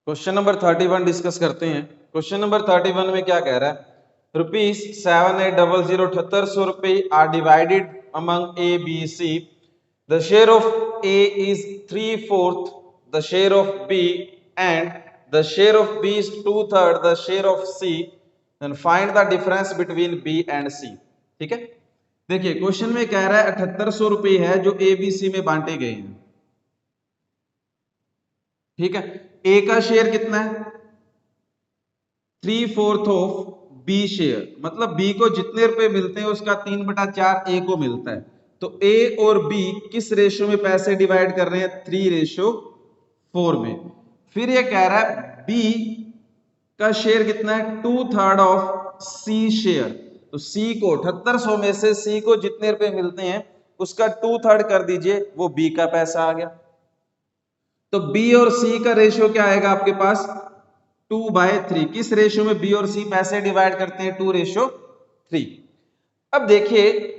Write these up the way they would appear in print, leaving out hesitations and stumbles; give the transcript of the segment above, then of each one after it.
Question number 31 discuss करते हैं। Question number 31 में क्या कह रहा है? ₹7800 7800 रुपए are divided among A B C. The share of A is 3/4 the share of B and the share of B is 2/3 the share of C. Then find the difference between B and C. ठीक है, देखिए question में कह रहा है 7800 रुपए है जो ए बी सी में बांटे गए हैं। ठीक है, ए का शेयर कितना है? 3/4 ऑफ बी शेयर, मतलब बी को जितने रुपए मिलते हैं उसका 3/4 ए को मिलता है। तो ए और बी किस रेशियो में पैसे डिवाइड कर रहे हैं? 3/4 में। फिर ये कह रहा है बी का शेयर कितना है? 2/3 ऑफ सी शेयर। तो सी को 7800 में से सी को जितने रुपए मिलते हैं उसका 2/3 कर दीजिए, वो बी का पैसा आ गया। तो बी और सी का रेशियो क्या आएगा आपके पास? 2/3। किस रेशियो में बी और सी पैसे डिवाइड करते हैं? 2/3। अब देखिए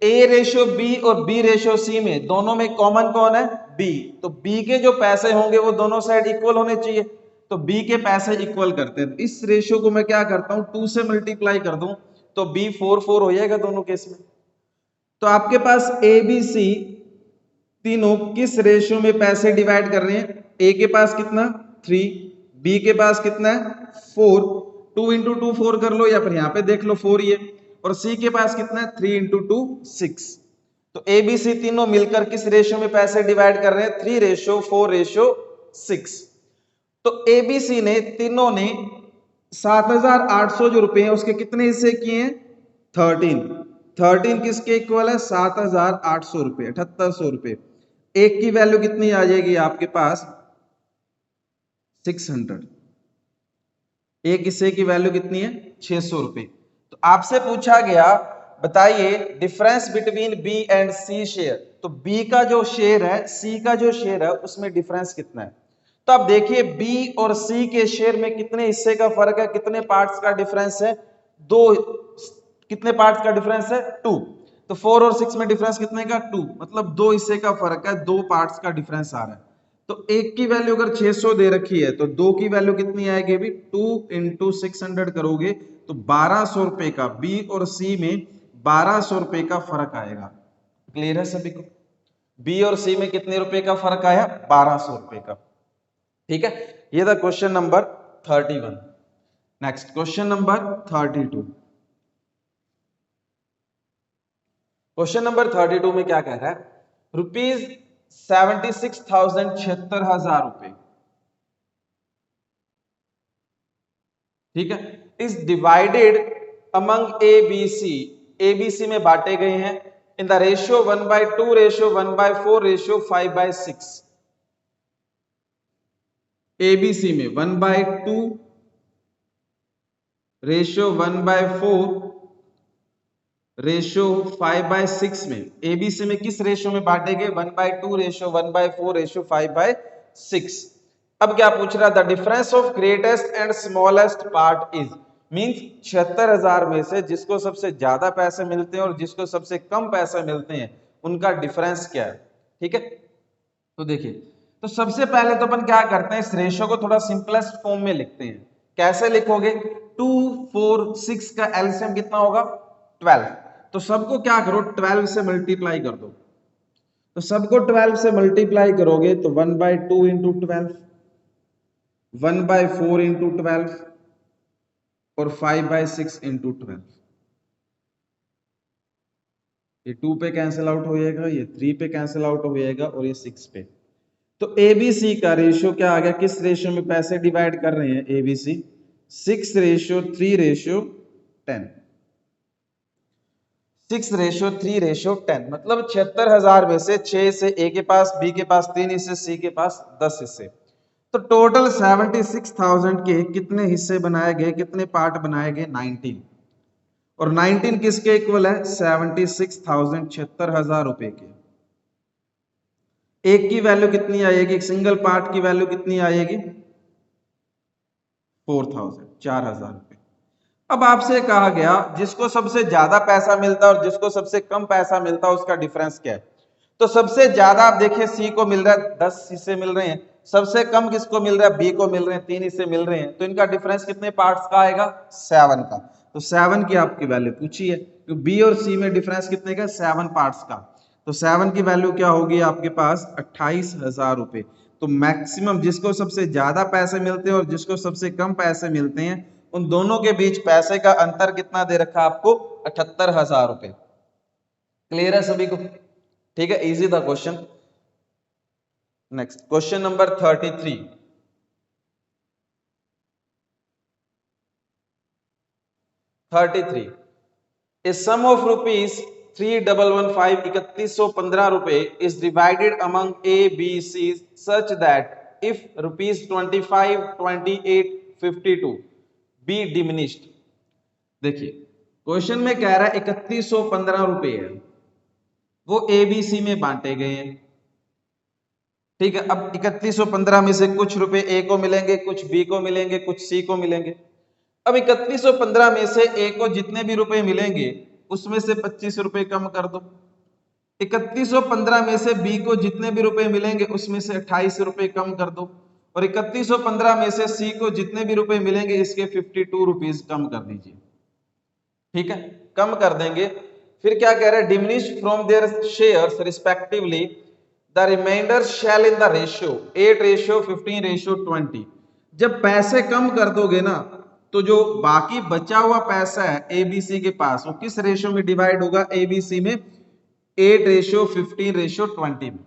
ए रेशियो बी और बी रेशियो सी में दोनों में कॉमन कौन है? बी। तो बी के जो पैसे होंगे वो दोनों साइड इक्वल होने चाहिए, तो बी के पैसे इक्वल करते हैं। इस रेशियो को मैं क्या करता हूं? 2 से मल्टीप्लाई कर दूं तो बी 4/4 हो जाएगा दोनों केस में। तो आपके पास ए बी सी तीनों किस रेशियो में पैसे डिवाइड कर रहे हैं? ए के पास कितना? 3, बी के पास कितना है? 4। 2 इंटू 2 4 कर लो, या फिर यहां पे देख लो 4 ही है। और सी के पास कितना है? 3 इंटू 2 6। तो ए बी सी तीनों मिलकर किस रेशियो में पैसे डिवाइड कर रहे हैं? 3/4/6। तो ए बी सी ने तीनों ने 7800 जो रुपए हैं उसके कितने हिस्से किए हैं? 13 किसके इक्वल है? 7800 रुपए, 7800 रुपए। एक की वैल्यू कितनी आ जाएगी आपके पास? 600। एक हिस्से की वैल्यू कितनी है? 600 रुपए। तो आपसे पूछा गया बताइए difference between B and C share. तो बी का जो शेयर है, सी का जो शेयर है उसमें डिफरेंस कितना है? तो आप देखिए बी और सी के शेयर में कितने हिस्से का फर्क है, कितने पार्ट्स का डिफरेंस है? दो। कितने पार्ट्स का डिफरेंस है? 2। तो 4 और 6 में डिफरेंस कितने का? 2, मतलब दो हिस्से का फर्क है, दो पार्ट्स का डिफरेंस आ रहा है। तो एक की वैल्यू अगर 600 दे रखी है तो दो की वैल्यू कितनी आएगी? अभी 2 इंटू 600 करोगे तो 1200 रुपए का बी और सी में 1200 रुपए का फर्क आएगा। क्लियर है सभी को? बी और सी में कितने रुपए का फर्क आया? 1200 रुपए का। ठीक है, ये था question number 31। Next question number 32। Question number 32 में क्या कह रहा है? ₹76,000 76,000 रुपए, ठीक है, is divided among A B C. A B C में बांटे गए हैं in the ratio 1/2 ratio 1/4 ratio 5/6। A B C में 1/2 रेशियो 1/4 रेशियो 5/6 में। एबीसी में किस रेशियो में बांटे गए? 1/2 रेशियो 1/4 रेशियो 5/6। अब क्या पूछ रहा? The difference of greatest and smallest part is, means 76,000 में से जिसको सबसे ज्यादा पैसे मिलते हैं और जिसको सबसे कम पैसे मिलते हैं उनका डिफरेंस क्या है। ठीक है, तो देखिए, तो सबसे पहले तो अपन क्या करते हैं, इस रेशियो को थोड़ा सिंपलेस्ट फॉर्म में लिखते हैं। कैसे लिखोगे? 2 4 6 का एलसीएम कितना होगा? 12। तो सबको क्या करो? 12 से मल्टीप्लाई कर दो। तो सबको 12 से मल्टीप्लाई करोगे तो 1/2 इंटू 12, 1/4 इंटू 12 और 5/6 इंटू 12। ये 2 पे कैंसिल आउट हो जाएगा, ये 3 पे कैंसिल आउट हो जाएगा और ये 6 पे। तो एबीसी का रेशियो क्या आ गया? किस रेशियो में पैसे डिवाइड कर रहे हैं एबीसी? 6/3/10। 6/3/10, मतलब 76,000 में से 6 से ए के पास, बी के पास 3 हिस्से, सी के पास 10 हिस्से। तो टोटल 76,000 के कितने हिस्से बनाए गए, कितने पार्ट बनाए गए? 19। और 19 किसके इक्वल है? 76,000 76,000 रुपए के। एक की वैल्यू कितनी आएगी? एक सिंगल पार्ट की वैल्यू कितनी आएगी? 4,000 4,000 रुपए। अब आपसे कहा गया जिसको सबसे ज्यादा पैसा मिलता है और जिसको सबसे कम पैसा मिलता है उसका डिफरेंस क्या है? तो सबसे ज्यादा आप देखिए सी को मिल रहा है, 10 हिस्से मिल रहे हैं। सबसे कम किसको मिल रहा है, बी को मिल रहे हैं, 3 हिस्से मिल रहे हैं, तो इनका डिफरेंस कितने पार्ट्स का आएगा, 7 का। तो 7 की आपकी वैल्यू पूछी है, तो बी और सी में डिफरेंस कितने का, 7 पार्ट्स का। तो 7 की वैल्यू क्या होगी आपके पास, 28,000 रुपए। तो मैक्सिमम जिसको सबसे ज्यादा पैसे मिलते हैं और जिसको सबसे कम पैसे मिलते हैं, उन दोनों के बीच पैसे का अंतर कितना दे रखा है आपको, 78,000 रुपए। क्लियर है सभी को, ठीक है, इजी था question. Next question number 33। 33, a sum of rupees 3115 3115 रुपए is divided among A, B, C such that if rupees 25 28 52 be diminished। देखिए क्वेश्चन में कह रहा है 3115 रुपए है, वो ए बी सी में बांटे गए हैं, ठीक है। अब 3115 में से कुछ रुपए ए को मिलेंगे, कुछ बी को मिलेंगे, कुछ सी को मिलेंगे। अब 3115 में से ए को जितने भी रुपए मिलेंगे उसमें से 25 रुपए कम कर दो। 3115 में से बी को जितने भी रुपए मिलेंगे उसमें से 28 रुपए कम कर दो, और 3115 में से सी को जितने भी रुपए मिलेंगे इसके 52 रुपीज कम कर दीजिए, ठीक है, कम कर देंगे। फिर क्या कह रहे हैं, diminish from their shares respectively the remainder shall in the ratio 8:15:20। जब पैसे कम कर दोगे ना, तो जो बाकी बचा हुआ पैसा है एबीसी के पास, वो किस रेशियो में डिवाइड होगा, एबीसी में 8:15:20 में,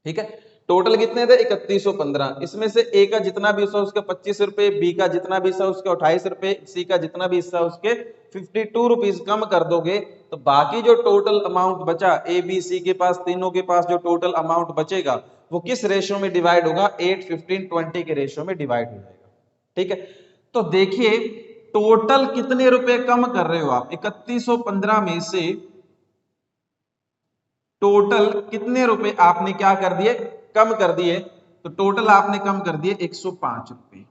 ठीक है। टोटल कितने थे, 3115। इसमें से ए का जितना भी हिस्सा उसके 25 रुपए, बी का जितना भी हिस्सा उसके 28 रुपए, सी का जितना भी हिस्सा उसके 52 रुपीज कम कर दोगे, तो बाकी जो टोटल अमाउंट बचा ए बी सी के पास, तीनों के पास जो टोटल अमाउंट बचेगा वो किस रेशियो में डिवाइड होगा, 8:15:20 के रेशियो में डिवाइड हो जाएगा, ठीक है। तो देखिए टोटल कितने रुपए कम कर रहे हो आप, 3115 में से टोटल कितने रुपए आपने क्या कर दिए, कम कर दिए। तो टोटल आपने कम कर दिए 105 रुपए।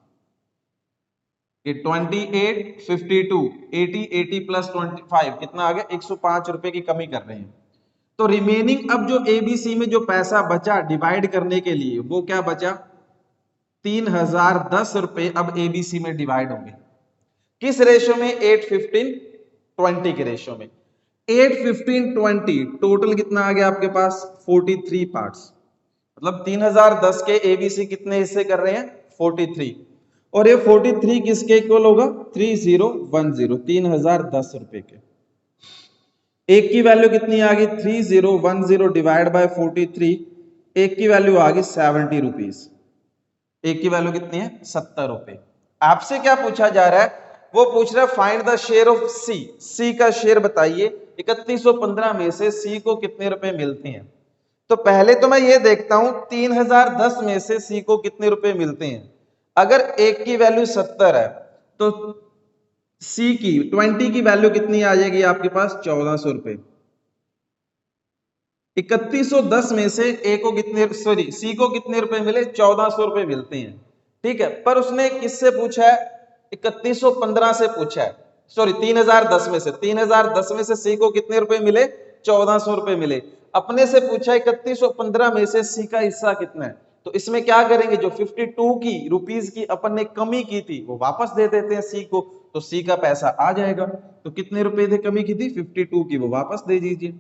28 52 80 80 प्लस 25 कितना आ गया, 105 रुपए की कमी कर रहे हैं। तो रिमेनिंग अब जो एबीसी में जो पैसा बचा डिवाइड करने के लिए, वो क्या बचा, 3010 रुपए अब एबीसी में डिवाइड होंगे, किस रेशियो में, 8:15:20 के रेशियो में। 8:15:20 टोटल कितना आ गया आपके पास, 43 पार्ट्स। मतलब 3010 के एबीसी कितने हिस्से कर रहे हैं, 43, और ये 43 किसके इक्वल होगा, 3010, 3010 रुपए के। एक की वैल्यू कितनी आ गई, 3010 डिवाइड बाय 43, एक की वैल्यू आ गई 70 रुपीज। एक की वैल्यू कितनी है, 70 रुपए। आपसे क्या पूछा जा रहा है, वो पूछ रहा है फाइंड द शेयर ऑफ सी, सी का शेयर बताइए, 3115 में से सी को कितने रुपए मिलते हैं। तो पहले तो मैं ये देखता हूं 3010 में से सी को कितने रुपए मिलते हैं। अगर एक की वैल्यू 70 है तो सी की 20 की वैल्यू कितनी आ जाएगी आपके पास, 1400 रुपए। 3110 में से ए को कितने, सॉरी सी को कितने रुपए मिले, 1400 रुपए मिलते हैं, ठीक है। पर उसने किससे पूछा है, 3115 से पूछा है, सॉरी 3010 में से, 3010 में से सी को कितने रुपए मिले, 1400 रुपए मिले। अपने से पूछा 3115 में से सी का हिस्सा कितना है, तो इसमें क्या करेंगे, जो 52 की रुपीज की अपन ने कमी की थी वो वापस दे देते हैं सी को, तो सी का पैसा आ जाएगा। तो कितने रुपए थे कमी की थी, 52 की, वो वापस दे दीजिए।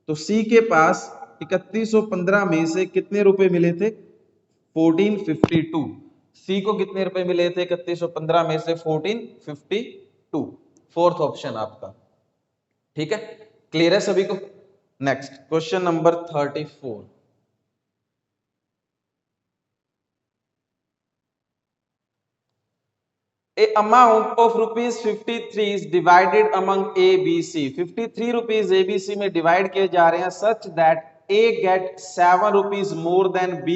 तो सी के पास 3115 में से कितने रुपए मिले थे, 1452। सी को कितने रुपए मिले थे 3115 में से, 1452। फोर्थ ऑप्शन आपका, ठीक है। क्लियर है सभी को। Next question number 34। A amount of rupees 53 is divided among A, B, C। 53 rupees ABC में डिवाइड किए जा रहे हैं such that A get 7 rupees more than B,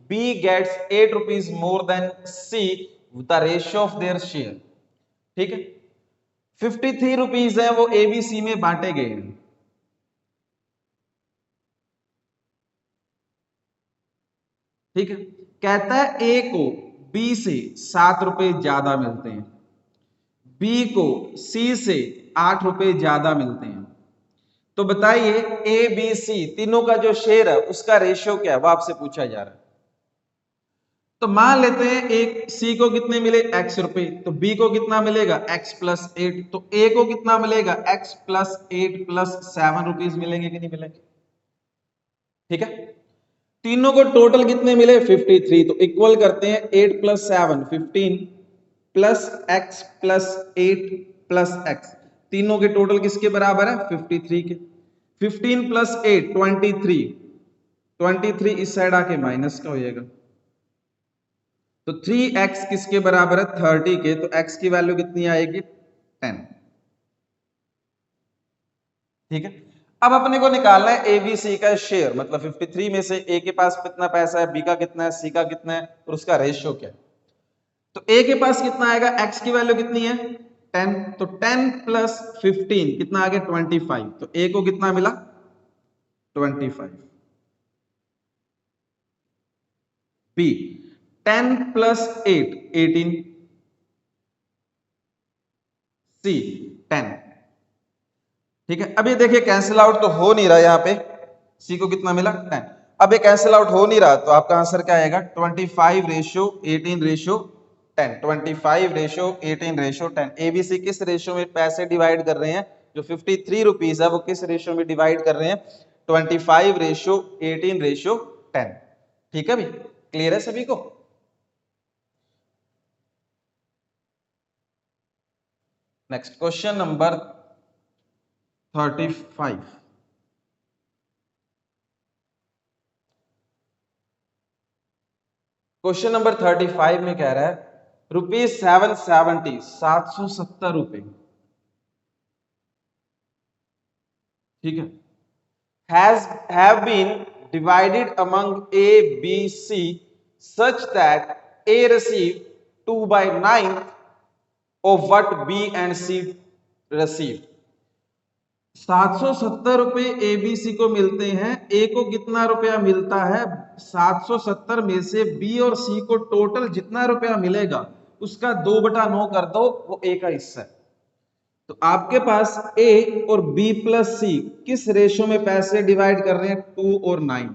B gets 8 rupees more than C, the ratio of their share, ठीक है। 53 rupees है वो ABC में बांटे गए हैं, ठीक है। कहता है ए को बी से 7 रुपए ज्यादा मिलते हैं, बी को सी से 8 रुपए ज्यादा मिलते हैं। तो बताइए ए बी सी तीनों का जो शेयर है उसका रेशियो क्या है, वो आपसे पूछा जा रहा है। तो मान लेते हैं एक सी को कितने मिले x रुपए, तो बी को कितना मिलेगा x प्लस 8, तो ए को कितना मिलेगा x प्लस 8 प्लस 7 रुपीज मिलेंगे कि नहीं मिलेंगे? ठीक है, तीनों को टोटल कितने मिले 53, तो इक्वल करते हैं 8 plus 7 15 plus x plus 8 plus x, तीनों के टोटल किसके बराबर है 53 के। 15 प्लस 8 23, 23 इस साइड आके माइनस का हो जाएगा, तो 3x किसके बराबर है 30 के, तो x की वैल्यू कितनी आएगी 10। ठीक है, अब अपने को निकालना है एबीसी का शेयर, मतलब 53 में से ए के पास कितना पैसा है, बी का कितना है, सी का कितना है और उसका रेशियो क्या है। तो ए के पास कितना आएगा, x की वैल्यू कितनी है 10, तो 10 प्लस 15 कितना आ गया 25, तो ए को कितना मिला 25। बी 10 प्लस 8 18, सी 10। ठीक है, अब ये देखिए कैंसिल आउट तो हो नहीं रहा, यहाँ पे सी को कितना मिला 10, अब ये कैंसिल आउट हो नहीं रहा, तो आपका आंसर क्या आएगा 25 ratio 18 ratio 10, 25 ratio 18 ratio 10। ABC किस रेशियो में पैसे डिवाइड कर रहे हैं, जो 53 रुपीज है वो किस रेशियो में डिवाइड कर रहे हैं 25 रेशियो 18 रेशियो 10। ठीक है भाई, क्लियर है सभी को? Next question number 35। Question number 35 में कह रहा है ₹770 770 रुपए, ठीक है, have been divided among A, B, C such that A received 2/9 of what B and C received। 770 रुपए एबीसी को मिलते हैं, ए को कितना रुपया मिलता है 770 में से बी और सी को टोटल जितना रुपया मिलेगा उसका 2/9 कर दो, वो ए का हिस्सा है। तो आपके पास ए और बी प्लस सी किस रेशियो में पैसे डिवाइड कर रहे हैं 2 और 9,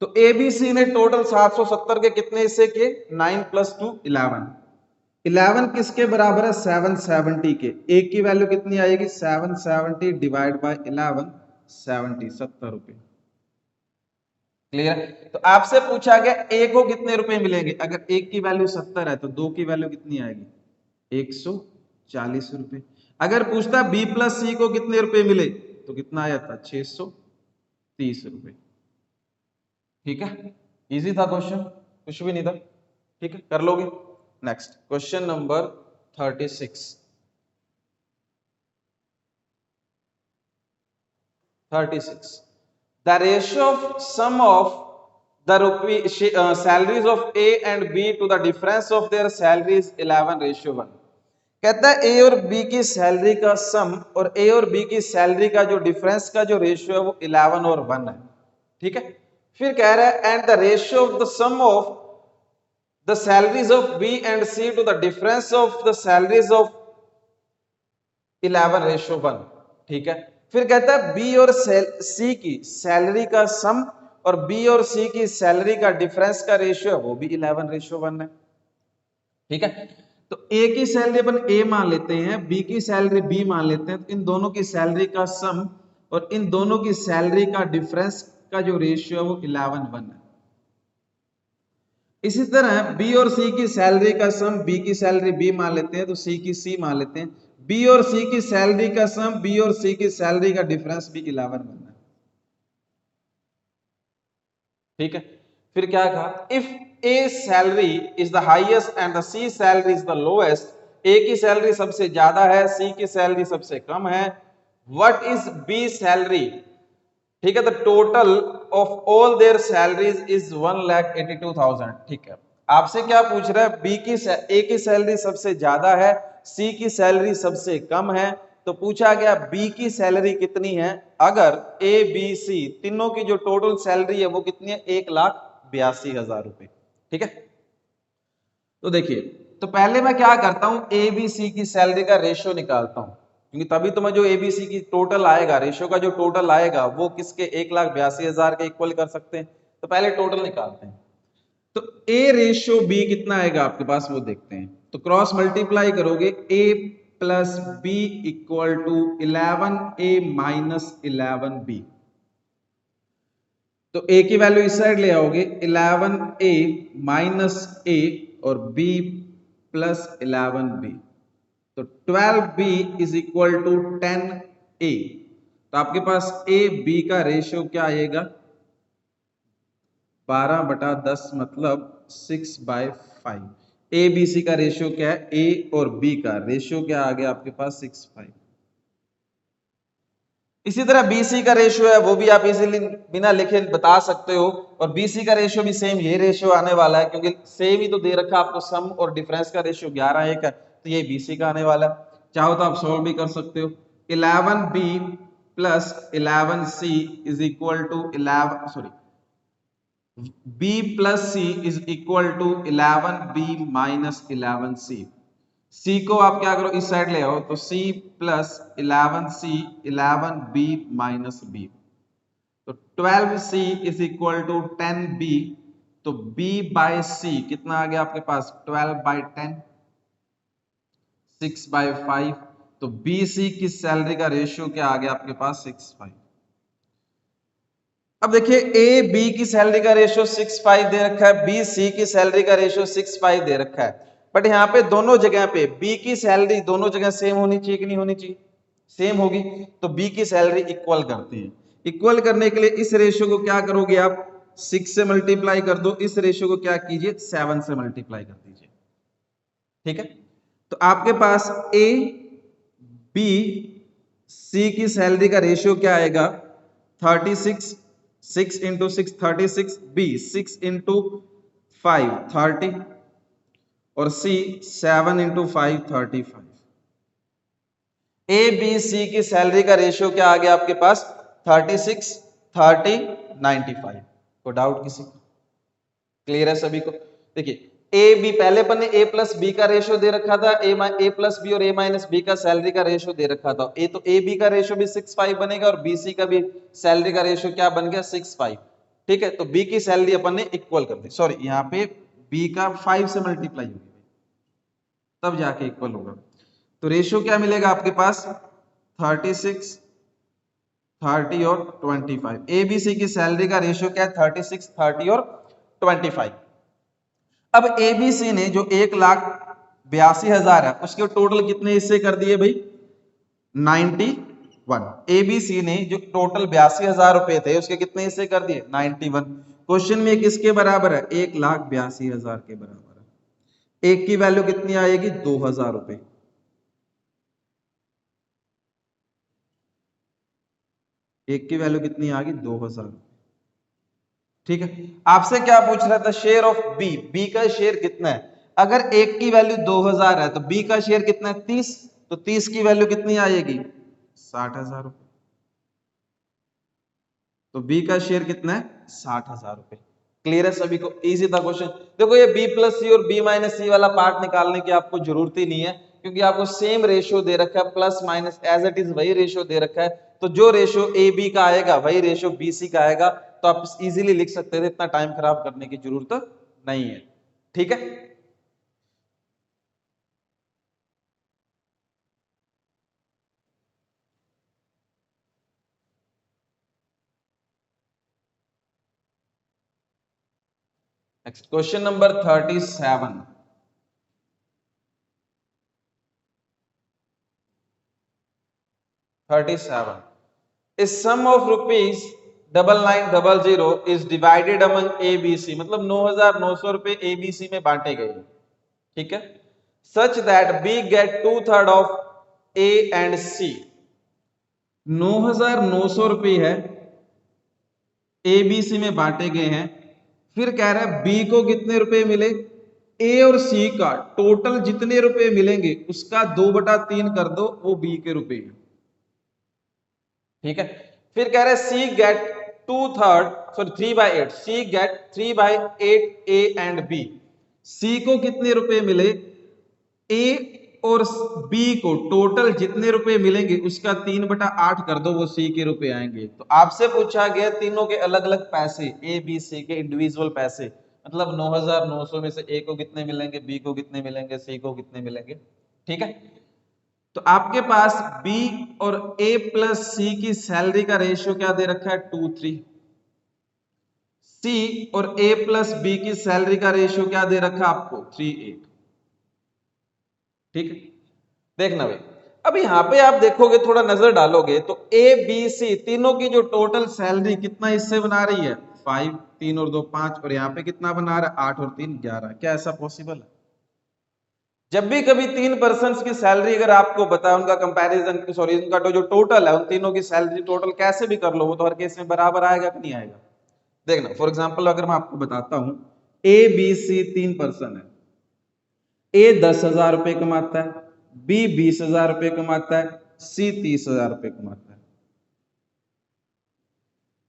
तो एबीसी ने टोटल 770 के कितने हिस्से किए 9 प्लस 2 11, 11 किसके बराबर है 770 के, एक की वैल्यू कितनी आएगी 770 डिवाइड बाय 11 70 70 रुपए। क्लियर है? तो आपसे पूछा गया ए को कितने रुपए मिलेंगे, अगर एक की वैल्यू 70 है तो दो की वैल्यू कितनी आएगी 140 रुपए। अगर पूछता बी प्लस सी को कितने रुपए मिले तो कितना आया था 630 रुपए। ठीक है, इजी था क्वेश्चन, कुछ भी नहीं था। ठीक है, कर लोगे। Next question number 36। 36 the ratio of sum of the salaries of A and B to the difference of their salaries 11:1। कहता है ए और बी की सैलरी का सम और ए और बी की सैलरी का जो डिफरेंस का जो रेशियो है वो 11 और 1 है। ठीक है, फिर कह रहा है and the ratio of the sum of the salaries of B and C to the difference of the salaries of 11:1। ठीक है, फिर कहता है बी और सी की सैलरी का सम और बी और सी की सैलरी का डिफरेंस का रेशियो है वो भी 11:1 है। ठीक है, तो ए की सैलरी अपन ए मान लेते हैं, बी की सैलरी बी मान लेते हैं, तो इन दोनों की सैलरी का सम और इन दोनों की सैलरी का डिफरेंस का जो रेशियो है वो 11:1 है। इसी तरह बी और सी की सैलरी का सम, बी की सैलरी बी मान लेते हैं तो सी की सी मान लेते हैं, बी और सी की सैलरी का सम, बी और सी की सैलरी का डिफरेंस भी 11 बनना है। ठीक है, फिर क्या कहा if A salary is the highest and the C salary is the lowest, A की सैलरी सबसे ज्यादा है, सी की सैलरी सबसे कम है, व्हाट इज बी सैलरी। ठीक है, the total of all their salaries is 1,82,000। ठीक है, आपसे क्या पूछ रहा है बी की ए की सैलरी सबसे ज्यादा है, सी की सैलरी सबसे कम है, तो पूछा गया बी की सैलरी कितनी है। अगर ए बी सी तीनों की जो टोटल सैलरी है वो कितनी है 1,82,000 रुपए। ठीक है, तो देखिए, तो पहले मैं क्या करता हूं ए बी सी की सैलरी का रेशियो निकालता हूं, क्योंकि तभी तो मैं जो एबीसी की टोटल आएगा, रेशियो का जो टोटल आएगा वो किसके 1,82,000 के इक्वल कर सकते हैं। तो पहले टोटल निकालते हैं। तो ए रेशियो बी कितना आएगा आपके पास वो देखते हैं। तो क्रॉस मल्टीप्लाई करोगे, A plus B equal to 11 A minus 11 B. तो ए की वैल्यू इस साइड ले आओगे, 11 ए माइनस ए और बी प्लस 11 बी। तो 12 बी इज इक्वल टू 10 ए। तो आपके पास ए बी का रेशियो क्या आएगा, 12/10 मतलब 6/5। ए बी सी का रेशियो क्या है, ए और बी का रेशियो क्या आ गया आपके पास 6/5। इसी तरह बीसी का रेशियो है वो भी आप इजीली बिना लिखे बता सकते हो, और बीसी का रेशियो भी सेम ये रेशियो आने वाला है, क्योंकि सेम ही तो दे रखा है आपको, सम और डिफरेंस का रेशियो 11:1 है, तो ये बीसी का आने वाला है। चाहो तो आप सॉल्व भी कर सकते हो। 11b plus 11c is equal to 11, sorry, b plus c is equal to 11b minus 11c। c को आप क्या करो, इस साइड ले आओ, तो c plus 11c 11b minus b। तो 12c is equal to 10b। तो b बाय c कितना आ गया आपके पास, 12/10, 6/5। तो bc की सैलरी का रेशियो क्या आ गया आपके पास, 6/5। अब देखिए ए बी की सैलरी का रेशियो 6/5 दे रखा है, बी सी की सैलरी का रेशियो 6/5 दे रखा है, बट यहाँ पे दोनों जगह पे बी की सैलरी दोनों जगह सेम होनी चाहिए कि नहीं होनी चाहिए, सेम होगी। तो बी की सैलरी इक्वल करते हैं। इक्वल करने के लिए इस रेशियो को क्या करोगे आप, 6 से मल्टीप्लाई कर दो, इस रेशियो को क्या कीजिए, 7 से मल्टीप्लाई कर दीजिए। ठीक है, तो आपके पास ए बी सी की सैलरी का रेशियो क्या आएगा, 36, 6 इंटू 6 36, बी 6 इंटू 5 30, और सी 7 इंटू 5 35। ए बी सी की सैलरी का रेशियो क्या आ गया आपके पास, 36 30 95। कोई डाउट किसी को, क्लियर है सभी को। देखिए ए बी पहले अपन ने ए प्लस बी का रेशियो दे रखा था, ए प्लस बी और ए माइनस बी का सैलरी का रेशियो दे रखा था। तो ए बी का रेशियो भी 6/5 बनेगा, और बी सी का भी सैलरी का रेशियो क्या बन गया, 6/5। ठीक है, तो बी की सैलरी अपन ने इक्वल कर दी, सॉरी यहाँ पे बी का 5 से मल्टीप्लाई होगी तब जाके इक्वल होगा। तो रेशियो क्या मिलेगा आपके पास, 36 30 और 25। ए बी सी की सैलरी का रेशियो क्या है, 36 30 और 25। अब एबीसी ने जो 1,82,000 है उसके टोटल कितने हिस्से कर दिए भाई, 91। एबीसी ने जो टोटल 82,000 रुपए थे उसके कितने हिस्से कर दिए, 91। क्वेश्चन में किसके बराबर है, 1,82,000 के बराबर है। एक की वैल्यू कितनी आएगी, 2,000 रुपए। एक की वैल्यू कितनी आ गई, 2,000। ठीक है, आपसे क्या पूछ रहा था, शेयर ऑफ बी, बी का शेयर कितना है। अगर एक की वैल्यू 2,000 है तो बी का शेयर कितना है, 30। तो 30 की वैल्यू कितनी आएगी, 60,000 रुपए। तो बी का शेयर कितना है, 60,000 रुपए। क्लियर है सभी को, इजी था क्वेश्चन। देखो ये बी प्लस सी और बी माइनस सी वाला पार्ट निकालने की आपको जरूरत ही नहीं है, क्योंकि आपको सेम रेशियो दे रखा है, plus minus as it is वही रेशियो दे रखा है। तो जो रेशियो ए बी का आएगा वही रेशियो बी सी का आएगा। तो आप इजीली लिख सकते थे, इतना टाइम खराब करने की जरूरत नहीं है। ठीक है, next question number 37। 37, a sum of rupees 9900 is divided among ABC, मतलब 9,900 रुपए ABC में बांटे गए। ठीक है, such that B get 2/3 of A and C। 9,900 रुपए है, ABC में बांटे गए हैं। फिर कह रहा है B को कितने रुपए मिले, A और C का टोटल जितने रुपए मिलेंगे उसका 2/3 कर दो, वो B के रुपए हैं। ठीक है, फिर कह रहे हैं C get 2/3, sorry 3/8, C get 3/8 A and B. C को कितने रुपए मिले, ए और बी को टोटल जितने रुपए मिलेंगे उसका 3/8 कर दो, वो सी के रुपए आएंगे। तो आपसे पूछा गया तीनों के अलग अलग पैसे, ए बी सी के इंडिविजुअल पैसे, मतलब 9,900 में से ए को कितने मिलेंगे, बी को कितने मिलेंगे, सी को कितने मिलेंगे। ठीक है, तो आपके पास बी और ए प्लस सी की सैलरी का रेशियो क्या दे रखा है, 2:3। सी और ए प्लस बी की सैलरी का रेशियो क्या दे रखा है आपको, 3:8। ठीक है, देखना भाई, अब यहां पे आप देखोगे, थोड़ा नजर डालोगे तो ए बी सी तीनों की जो टोटल सैलरी कितना इससे बना रही है, 5, 3 और 2 5, और यहाँ पे कितना बना रहा है, 8 और 3 11। क्या ऐसा पॉसिबल है? जब भी कभी 3 पर्सन की सैलरी अगर आपको बताया, उनका कंपैरिजन, सॉरी उनका जो टोटल है, उन तीनों की सैलरी टोटल कैसे भी कर लो, वो तो हर केस में बराबर आएगा कि नहीं आएगा। देखना, फॉर एग्जाम्पल अगर मैं आपको बताता हूं, ए बी सी 3 पर्सन है, ए 10,000 रुपए कमाता है, बी 20,000 रुपए कमाता है, सी 30,000 रुपए कमाता है।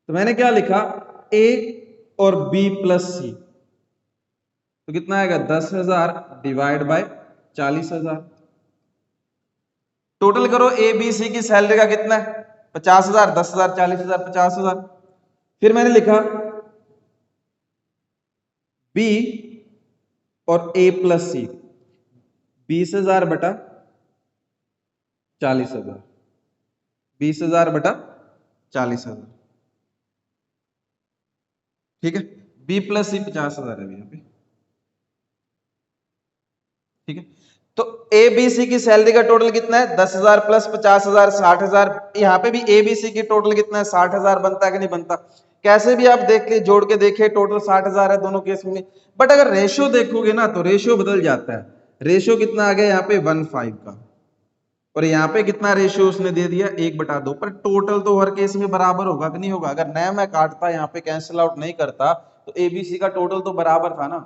तो मैंने क्या लिखा, ए और बी प्लस सी, तो कितना आएगा, 10,000 डिवाइड बाय 40,000। टोटल करो, ए बी सी की सैलरी का कितना है, 50,000, 10,000, 40,000, 50,000। फिर मैंने लिखा बी और ए प्लस सी, 20,000 बटा 40,000, 20,000 बटा 40,000। ठीक है, बी प्लस सी 50,000 है यहाँ पे। ठीक है, तो ए बी सी की सैलरी का टोटल कितना है, 10,000 प्लस 50,000, 60,000। यहाँ पे भी ए बी सी की टोटल कितना है, 60,000 बनता है कि नहीं बनता। कैसे भी आप देख लीजिए, जोड़ के देखिए, टोटल 60,000 है दोनों केस में। बट अगर रेशियो देखोगे ना, तो रेशियो बदल जाता है। रेशियो कितना आ गया यहाँ पे, 1:5 का, और यहाँ पे कितना रेशियो उसने दे दिया, 1/2। पर टोटल तो हर केस में बराबर होगा कि नहीं होगा। अगर नया मैं काटता, यहाँ पे कैंसिल आउट नहीं करता, तो एबीसी का टोटल तो बराबर था ना,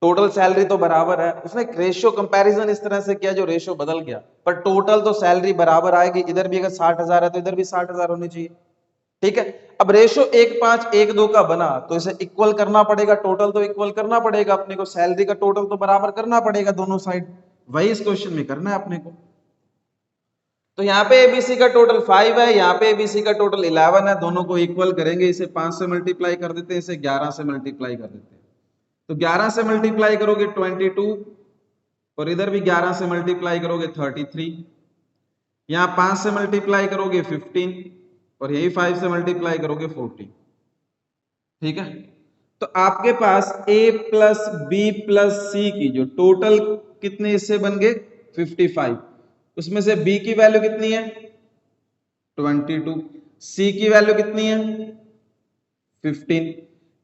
टोटल सैलरी तो बराबर है। उसने रेशियो कंपैरिजन इस तरह से किया जो रेशियो बदल गया, पर टोटल तो सैलरी बराबर आएगी। इधर भी अगर 60,000 है तो इधर भी 60,000 होनी चाहिए। ठीक है, अब रेशियो 1:5, 1:2 का बना, तो इसे इक्वल करना पड़ेगा, टोटल तो इक्वल करना पड़ेगा अपने को, सैलरी का टोटल तो बराबर करना पड़ेगा दोनों साइड। वही इस क्वेश्चन में करना है अपने को। तो यहाँ पे एबीसी का टोटल 5 है, यहाँ पे एबीसी का टोटल 11 है, दोनों को इक्वल करेंगे। इसे 5 से मल्टीप्लाई कर देते हैं, इसे 11 से मल्टीप्लाई कर देते हैं। तो 11 से मल्टीप्लाई करोगे 22, और इधर भी 11 से मल्टीप्लाई करोगे 33। यहाँ 5 से मल्टीप्लाई करोगे 15, और यही 5 से मल्टीप्लाई करोगे 40। ठीक है, तो आपके पास a प्लस बी प्लस सी की जो टोटल कितने हिस्से बन गए, 55। उसमें से b की वैल्यू कितनी है, 22। c की वैल्यू कितनी है, 15।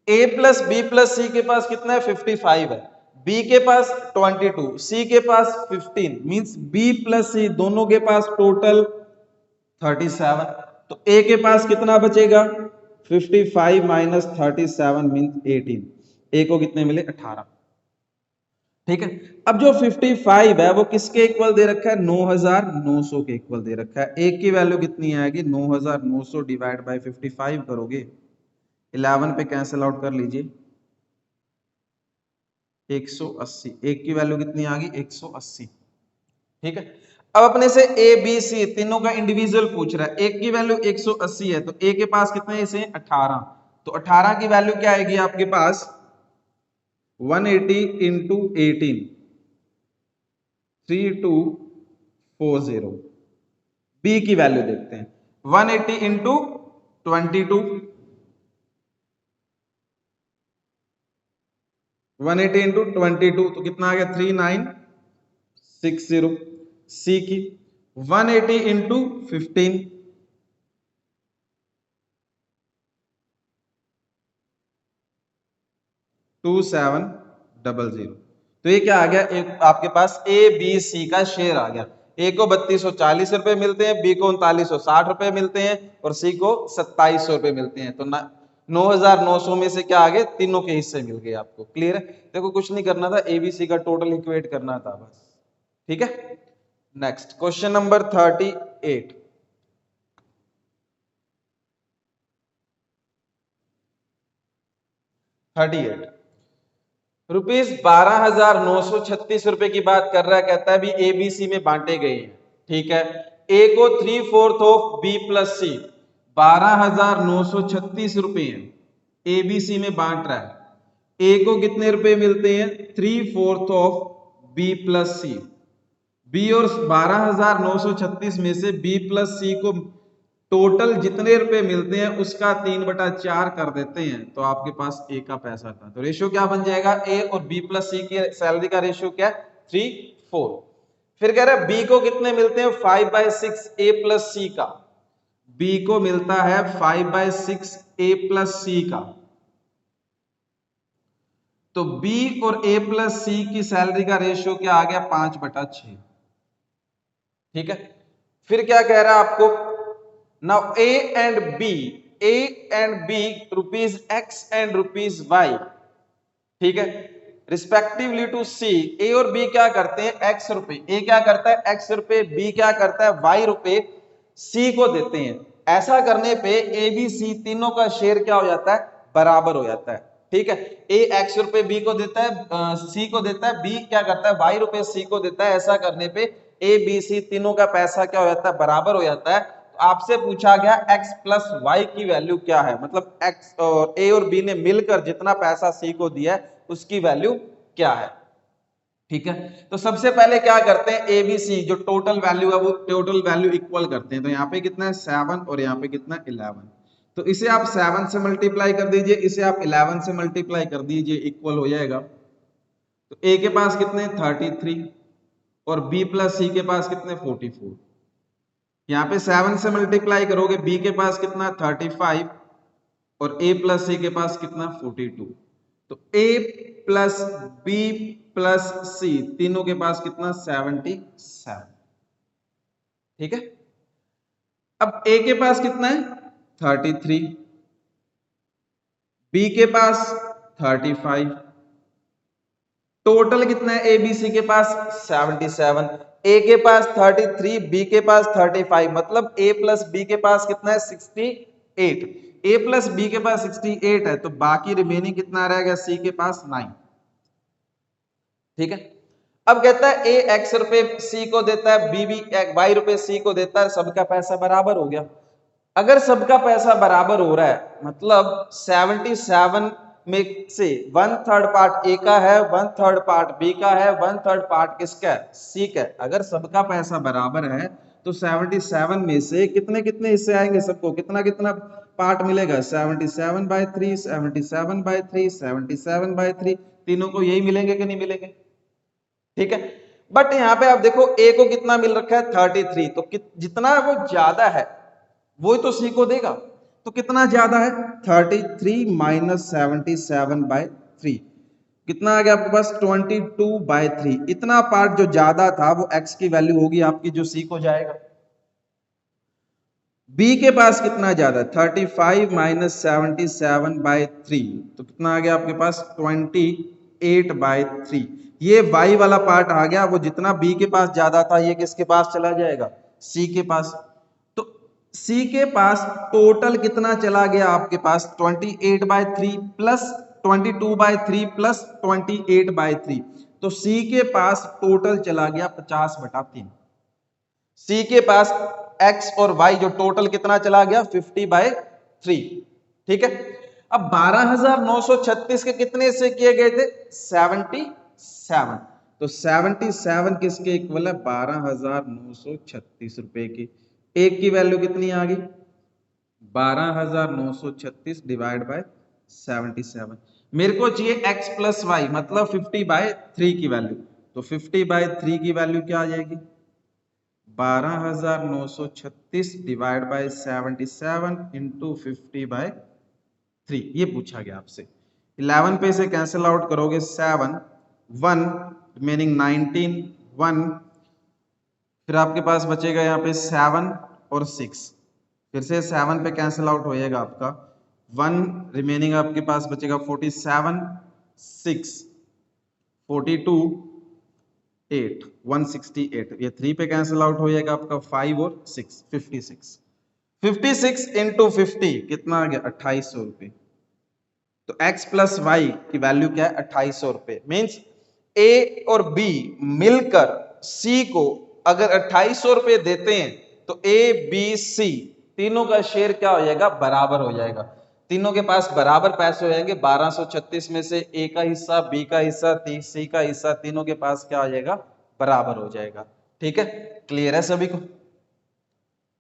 a प्लस बी प्लस सी के पास कितना है, 55 है, b के पास 22, c के पास 15, मींस b प्लस सी दोनों के पास टोटल 37। तो a के पास कितना बचेगा, 55 माइनस 37 मींस 18। a को कितने मिले, 18। ठीक है, अब जो 55 है वो किसके इक्वल दे रखा है, 9,900 के इक्वल दे रखा है। एक की वैल्यू कितनी आएगी, 9,900 डिवाइड बाय 55 करोगे, 11 पे कैंसिल आउट कर लीजिए, 180। एक की वैल्यू कितनी आ गई, 180। ठीक है, अब अपने से ए बी सी तीनों का इंडिविजुअल पूछ रहा है। एक की वैल्यू 180 है, तो ए के पास कितने इसे 18, तो 18 की वैल्यू क्या आएगी आपके पास, 180 इंटू 18, 3240। बी की वैल्यू देखते हैं, 180 इंटू 22, 180 इंटू 22, तो कितना आ गया, 3960। सी की 180 इंटू 15, 2700। तो ये क्या आ गया, एक आपके पास ए बी सी का शेयर आ गया। ए को 3240 रुपए मिलते हैं, बी को 3960 रुपए मिलते हैं, और सी को 2700 रुपए मिलते हैं। तो 9,900 में से क्या आ गए, तीनों के हिस्से मिल गए आपको। क्लियर है, देखो कुछ नहीं करना था, एबीसी का टोटल इक्वेट करना था बस। ठीक है, नेक्स्ट क्वेश्चन नंबर 38। 38 रुपीज 12,936 रुपए की बात कर रहा है। कहता है भी एबीसी में बांटे गए हैं। ठीक है, ए को 3/4 ऑफ बी प्लस सी, 12,936 रुपए एबीसी में बांट रहा है। ए को कितने रुपए मिलते हैं? 3/4 of B plus C. B और 12,936 में से बी प्लस सी को टोटल जितने रुपए मिलते हैं उसका 3/4 कर देते हैं तो आपके पास ए का पैसा था। तो रेशियो क्या बन जाएगा? ए और बी प्लस सी की सैलरी का रेशियो क्या है? 3:4। फिर कह रहा है बी को कितने मिलते हैं? 5/6 ए प्लस सी का। बी को मिलता है 5/6 ए प्लस सी का। तो बी और ए प्लस सी की सैलरी का रेशियो क्या आ गया? 5/6। ठीक है। फिर क्या कह रहा है आपको? Now A and B rupees X and rupees Y, ठीक है, रिस्पेक्टिवली टू सी। ए और बी क्या करते हैं? एक्स रुपए। ए क्या करता है? एक्स रुपए। बी क्या करता है? वाई रुपए सी को देते हैं। ऐसा करने पे ए बी सी तीनों का शेयर क्या हो जाता है? बराबर हो जाता है। ठीक है। ए एक्स रुपए बी को देता है, सी को देता है, बी क्या करता है? वाई रुपए सी को देता है। ऐसा करने पे ए बी सी तीनों का पैसा क्या हो जाता है? बराबर हो जाता है। तो आपसे पूछा गया एक्स प्लस वाई की वैल्यू क्या है, मतलब एक्स और ए और बी ने मिलकर जितना पैसा सी को दिया है उसकी वैल्यू क्या है। ठीक है। तो सबसे पहले क्या करते हैं? ए बी सी जो टोटल वैल्यू है वो टोटल वैल्यू इक्वल करते हैं। तो यहाँ पे कितना है? 7 और यहाँ पे कितना है? 11। तो इसे आप 7 से मल्टीप्लाई कर दीजिए, इसे आप 11 से मल्टीप्लाई कर दीजिए, इक्वल हो जाएगा। तो ए के पास कितने? 33 और बी प्लस सी के पास कितने? 44। यहाँ पे 7 से मल्टीप्लाई करोगे, बी के पास कितना? 35 और ए प्लस सी के पास कितना? 42। तो ए प्लस बी प्लस सी तीनों के पास कितना? 77। ठीक है। अब ए के पास कितना है? 33, बी के पास 35, टोटल कितना है ए बी सी के पास? 77। ए के पास 33, बी के पास 35, मतलब ए प्लस बी के पास कितना है? 68। ए प्लस बी के पास 68 है तो बाकी रिमेनिंग कितना रहेगा? सी के पास 9। ठीक है। अब कहता है ए एक्स रुपए सी को देता है, बी भी वाई रुपए सी को देता है, सबका पैसा बराबर हो गया। अगर सबका पैसा बराबर हो रहा है मतलब 77 में से 1/3 पार्ट ए का है, 1/3 पार्ट बी का है, 1/3 पार्ट किसका है? सी का है। अगर सबका पैसा बराबर है तो 77 में से कितने कितने हिस्से आएंगे? सबको कितना कितना पार्ट मिलेगा? 77/3, 77/3, 77/3, तीनों को यही मिलेंगे कि नहीं मिलेंगे? ठीक है। बट यहां पे आप देखो ए को कितना मिल रखा है? 33। तो जितना वो ज्यादा है वो तो सी को देगा। तो कितना ज्यादा है? 33 माइनस 77/3, कितना आ गया आपके पास? 22/3। इतना पार्ट जो ज्यादा था वो एक्स की वैल्यू होगी आपकी, जो सी को जाएगा। बी के पास कितना ज्यादा है? 35 माइनस 77/3, तो कितना आ गया आपके पास? 28/3। ये वाई वाला पार्ट आ गया, वो जितना बी के पास ज्यादा था ये किसके पास चला जाएगा? सी के पास। तो सी के पास टोटल कितना चला गया आपके पास? 28/3 प्लस 22/3 प्लस 28/3। तो सी के पास टोटल चला गया 50/3। सी के पास एक्स और वाई जो टोटल कितना चला गया? 50/3। ठीक है। अब 12,936 के कितने से किए गए थे? 77। तो 77 किसके इक्वल है? 12,936 रुपए की। एक की वैल्यू कितनी आ गई? 12,936 डिवाइड बाय 77। मेरे को चाहिए x प्लस वाई मतलब 50/3 की वैल्यू। तो 50/3 की वैल्यू क्या आ जाएगी? 12,936 डिवाइड बाय 77 इंटू 50/3। ये पूछा गया आपसे। 11 पे से कैंसिल आउट करोगे 7 1 रिमेनिंग 19 1, फिर आपके पास बचेगा यहाँ पे 7 और 6, फिर से 7 पे कैंसिल आउट हो जाएगा आपका 1, रिमेनिंग आपके पास बचेगा 47 6 42 8 168, ये 3 पे कैंसिल आउट हो जाएगा आपका 5 और 6 56 इंटू 50 कितना आ गया? 2800 रुपए। तो x प्लस वाई की वैल्यू क्या है? 2800 रुपए। मीन्स ए और बी मिलकर सी को अगर 2800 रुपए देते हैं तो ए बी सी तीनों का शेयर क्या हो जाएगा? बराबर हो जाएगा। तीनों के पास बराबर पैसे हो जाएंगे। 1236 में से ए का हिस्सा, बी का हिस्सा, सी का हिस्सा, तीनों के पास क्या आ जाएगा, बराबर हो जाएगा। ठीक है, क्लियर है सभी को?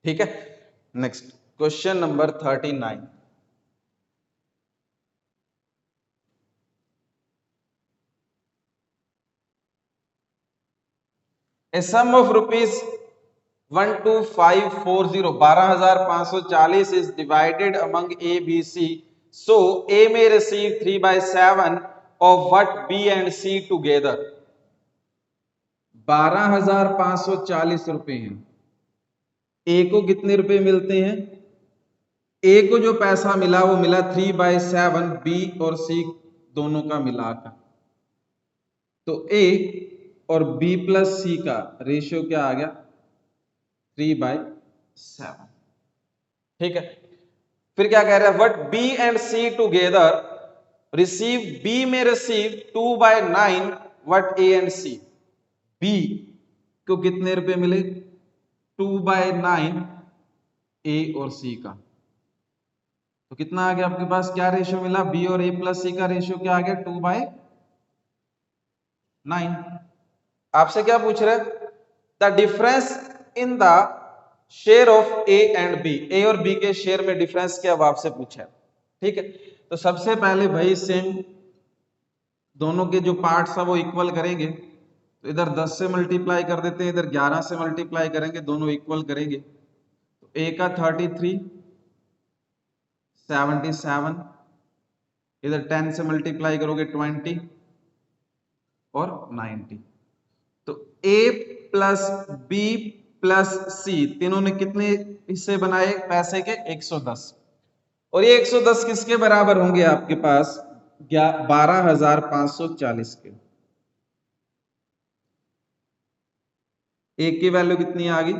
ठीक है, next question number 39। A sum of rupees 12540 12,540 is divided among A, B, C. So A may receive 3/7 of what B and C together. 12,540 रुपए हैं। ए को कितने रुपए मिलते हैं? ए को जो पैसा मिला वो मिला 3/7 बी और सी दोनों का मिलाकर। तो ए और बी प्लस सी का रेशियो क्या आ गया, 3/7। ठीक है, फिर क्या कह रहा है, what B and C together receive, B में receive 2/9 what A and C. B को कितने रुपए मिले, 2/9 ए और सी का। तो कितना आ गया आपके पास, क्या रेशियो मिला, बी और ए प्लस सी का रेशियो क्या आ गया, 2/9। आपसे क्या पूछ रहे हैं, the difference in the share of A and B, A और बी के शेयर में डिफरेंस क्या, वो आपसे पूछा है। ठीक है, तो सबसे पहले भाई सेम दोनों के जो पार्ट्स है वो इक्वल करेंगे। तो इधर 10 से मल्टीप्लाई कर देते हैं, इधर 11 से मल्टीप्लाई करेंगे, दोनों इक्वल करेंगे। तो ए का 33 77, इधर 10 से मल्टीप्लाई करोगे 20 और 90। तो ए प्लस बी प्लस सी तीनों ने कितने हिस्से बनाए पैसे के, 110। और ये 110 किसके बराबर होंगे आपके पास, 12,540 के। एक की वैल्यू कितनी आ गई,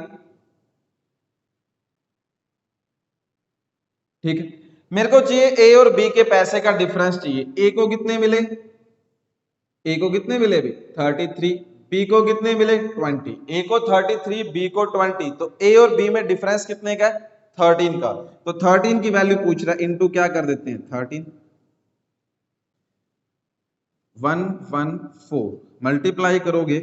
ठीक है। मेरे को चाहिए ए और बी के पैसे का डिफरेंस चाहिए। ए को कितने मिले, ए को कितने मिले भी 33, बी को कितने मिले 20। ए को 33, बी को 20, तो ए और बी में डिफरेंस कितने का है, 13 का। तो 13 की वैल्यू पूछ रहा है, इनटू क्या कर देते हैं 13, 114 मल्टीप्लाई करोगे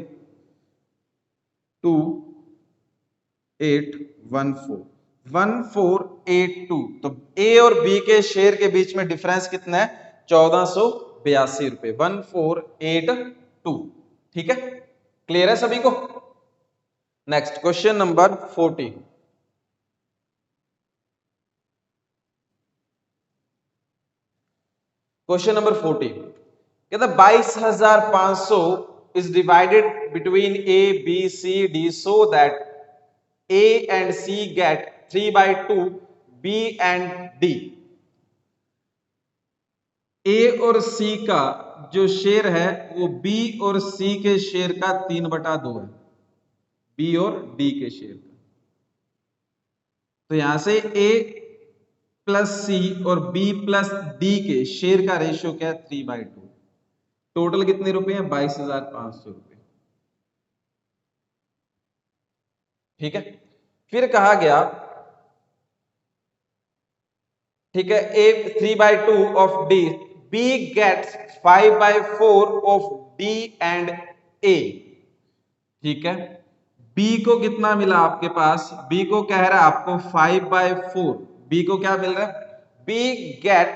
2814 1482। तो ए और बी के शेयर के बीच में डिफरेंस कितना है, 1482 रुपए, 1482। ठीक है, क्लियर है सभी को? Next question number 40। Question number 40 कहता 22,500 is divided between A, B, C, D so that A and C get 3/2, B and D। A और C का जो शेयर है वो B और C के शेयर का 3/2 है, B और D के शेयर का। तो यहां से A प्लस C और B प्लस D के शेयर का रेशियो क्या है, 3/2। टोटल कितने रुपए हैं, 22,500 रुपए। ठीक है, फिर कहा गया, ठीक है, A 3/2 of D, B gets 5/4 of D and A। ठीक है, B को कितना मिला आपके पास, B को कह रहा है आपको 5/4, B को क्या मिल रहा है, B get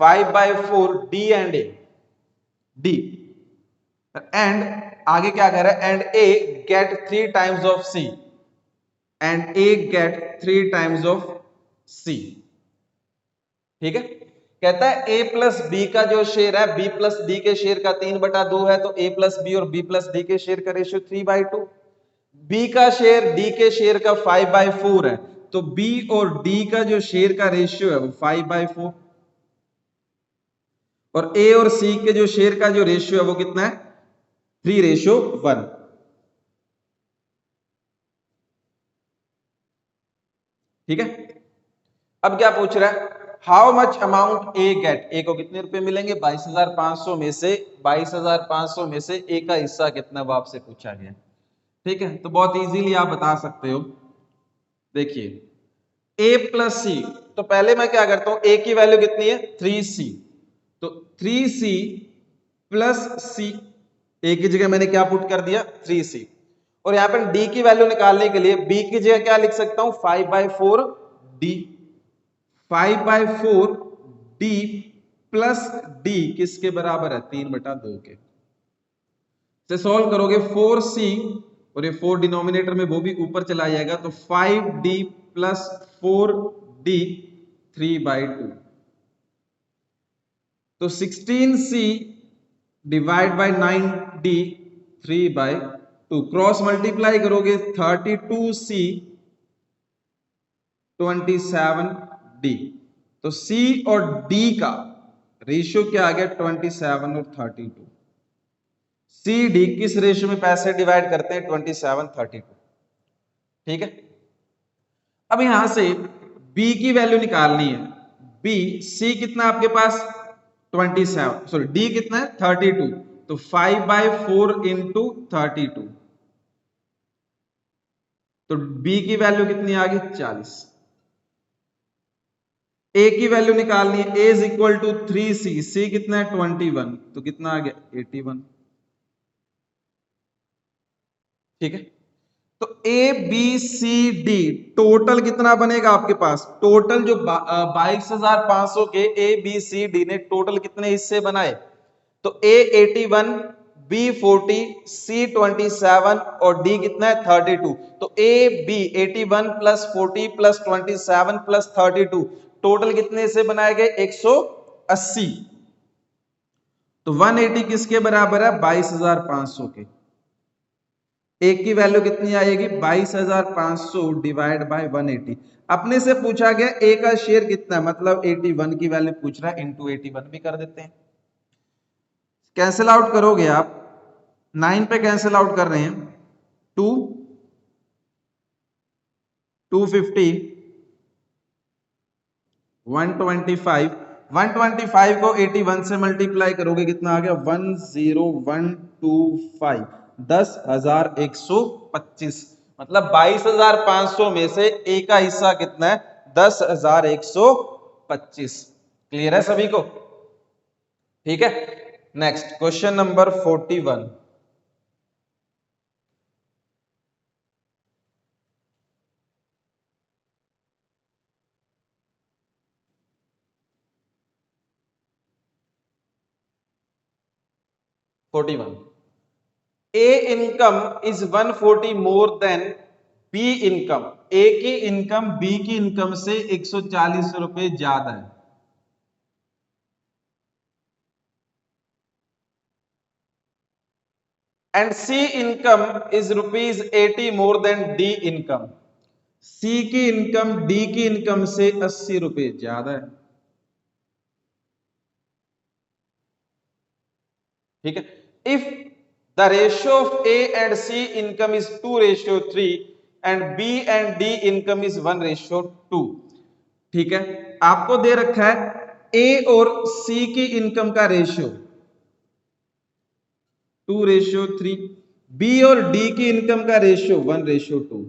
5/4 D and A, D and आगे क्या कह रहा है, and A get 3 times of C, and A get 3 times of C। ठीक है, कहता है A प्लस बी का जो शेयर है B प्लस डी के शेयर का 3/2 है, तो A प्लस बी और B प्लस डी के शेयर का रेशियो 3/2। B का शेयर D के शेयर का 5/4 है, तो B और D का जो शेयर का रेशियो है वो 5/4। और A और C के जो शेयर का जो रेशियो है वो कितना है, 3:1। ठीक है, अब क्या पूछ रहा है, how much amount A get, A को कितने रुपए मिलेंगे, 22,500 में से 22,500 में से ए का हिस्सा कितना, वो आपसे पूछा गया। ठीक है, तो बहुत इजीली आप बता सकते हो। देखिए A प्लस सी तो पहले मैं क्या करता हूं, ए की वैल्यू कितनी है 3c, तो 3c प्लस c, ए की जगह मैंने क्या पुट कर दिया 3c, और यहां पर डी की वैल्यू निकालने के लिए बी की जगह क्या लिख सकता हूं 5/4 डी, 5/4 डी प्लस डी किसके बराबर है 3/2 के, से सॉल्व करोगे 4c और ये 4 डिनोमिनेटर में वो भी ऊपर चला जाएगा, तो 5d प्लस 4d 3/2, तो 16c divide by 9d 3/2, cross multiply करोगे 32c 27d, तो c और d का रेशियो क्या आ गया 27 और 32, सी डी किस रेशियो में पैसे डिवाइड करते हैं 27-32, ठीक है। अब यहां से बी की वैल्यू निकालनी है, बी सी कितना आपके पास 27, सॉरी डी कितना है 32, तो 5/4 इंटू 32, तो बी की वैल्यू कितनी आ गई 40। ए की वैल्यू निकालनी है, ए इज इक्वल टू 3c, सी कितना है 21, तो कितना आ गया 81, ठीक है। तो A B C D total कितना बनेगा आपके पास, टोटल जो 22,500 के ए बी सी डी ने टोटल कितने हिस्से बनाए, तो ए 81, बी 40, सी 27 और डी कितना है 32, तो A B 81 plus 40 plus 27 plus 32 total कितने हिस्से बनाए गए 180, तो 180 किसके बराबर है 22,500 के, एक की वैल्यू कितनी आएगी 22,500 डिवाइड बाय 180, अपने से पूछा गया ए का शेयर कितना है, मतलब 81 की वैल्यू पूछ रहा है, इंटू 81 भी कर देते हैं। कैंसिल आउट करोगे आप 9 पे कैंसिल आउट कर रहे हैं, 2 250 125, 125 को 81 से मल्टीप्लाई करोगे कितना आ गया 10125, 10,125, मतलब 22,500 में से ए का हिस्सा कितना है 10,125। क्लियर है सभी को, ठीक है। Next question number 41, A income is 140 more than B income, A की इनकम बी की इनकम से 140 रुपए ज्यादा है, and C income is ₹80 more than D income, C की इनकम डी की इनकम से 80 रुपए ज्यादा है, ठीक है। If the ratio of A and C income is 2:3 and B and D income is 1:2, ठीक है। आपको दे रखा है ए और सी की इनकम का रेशियो 2:3, बी और डी की इनकम का रेशियो 1:2,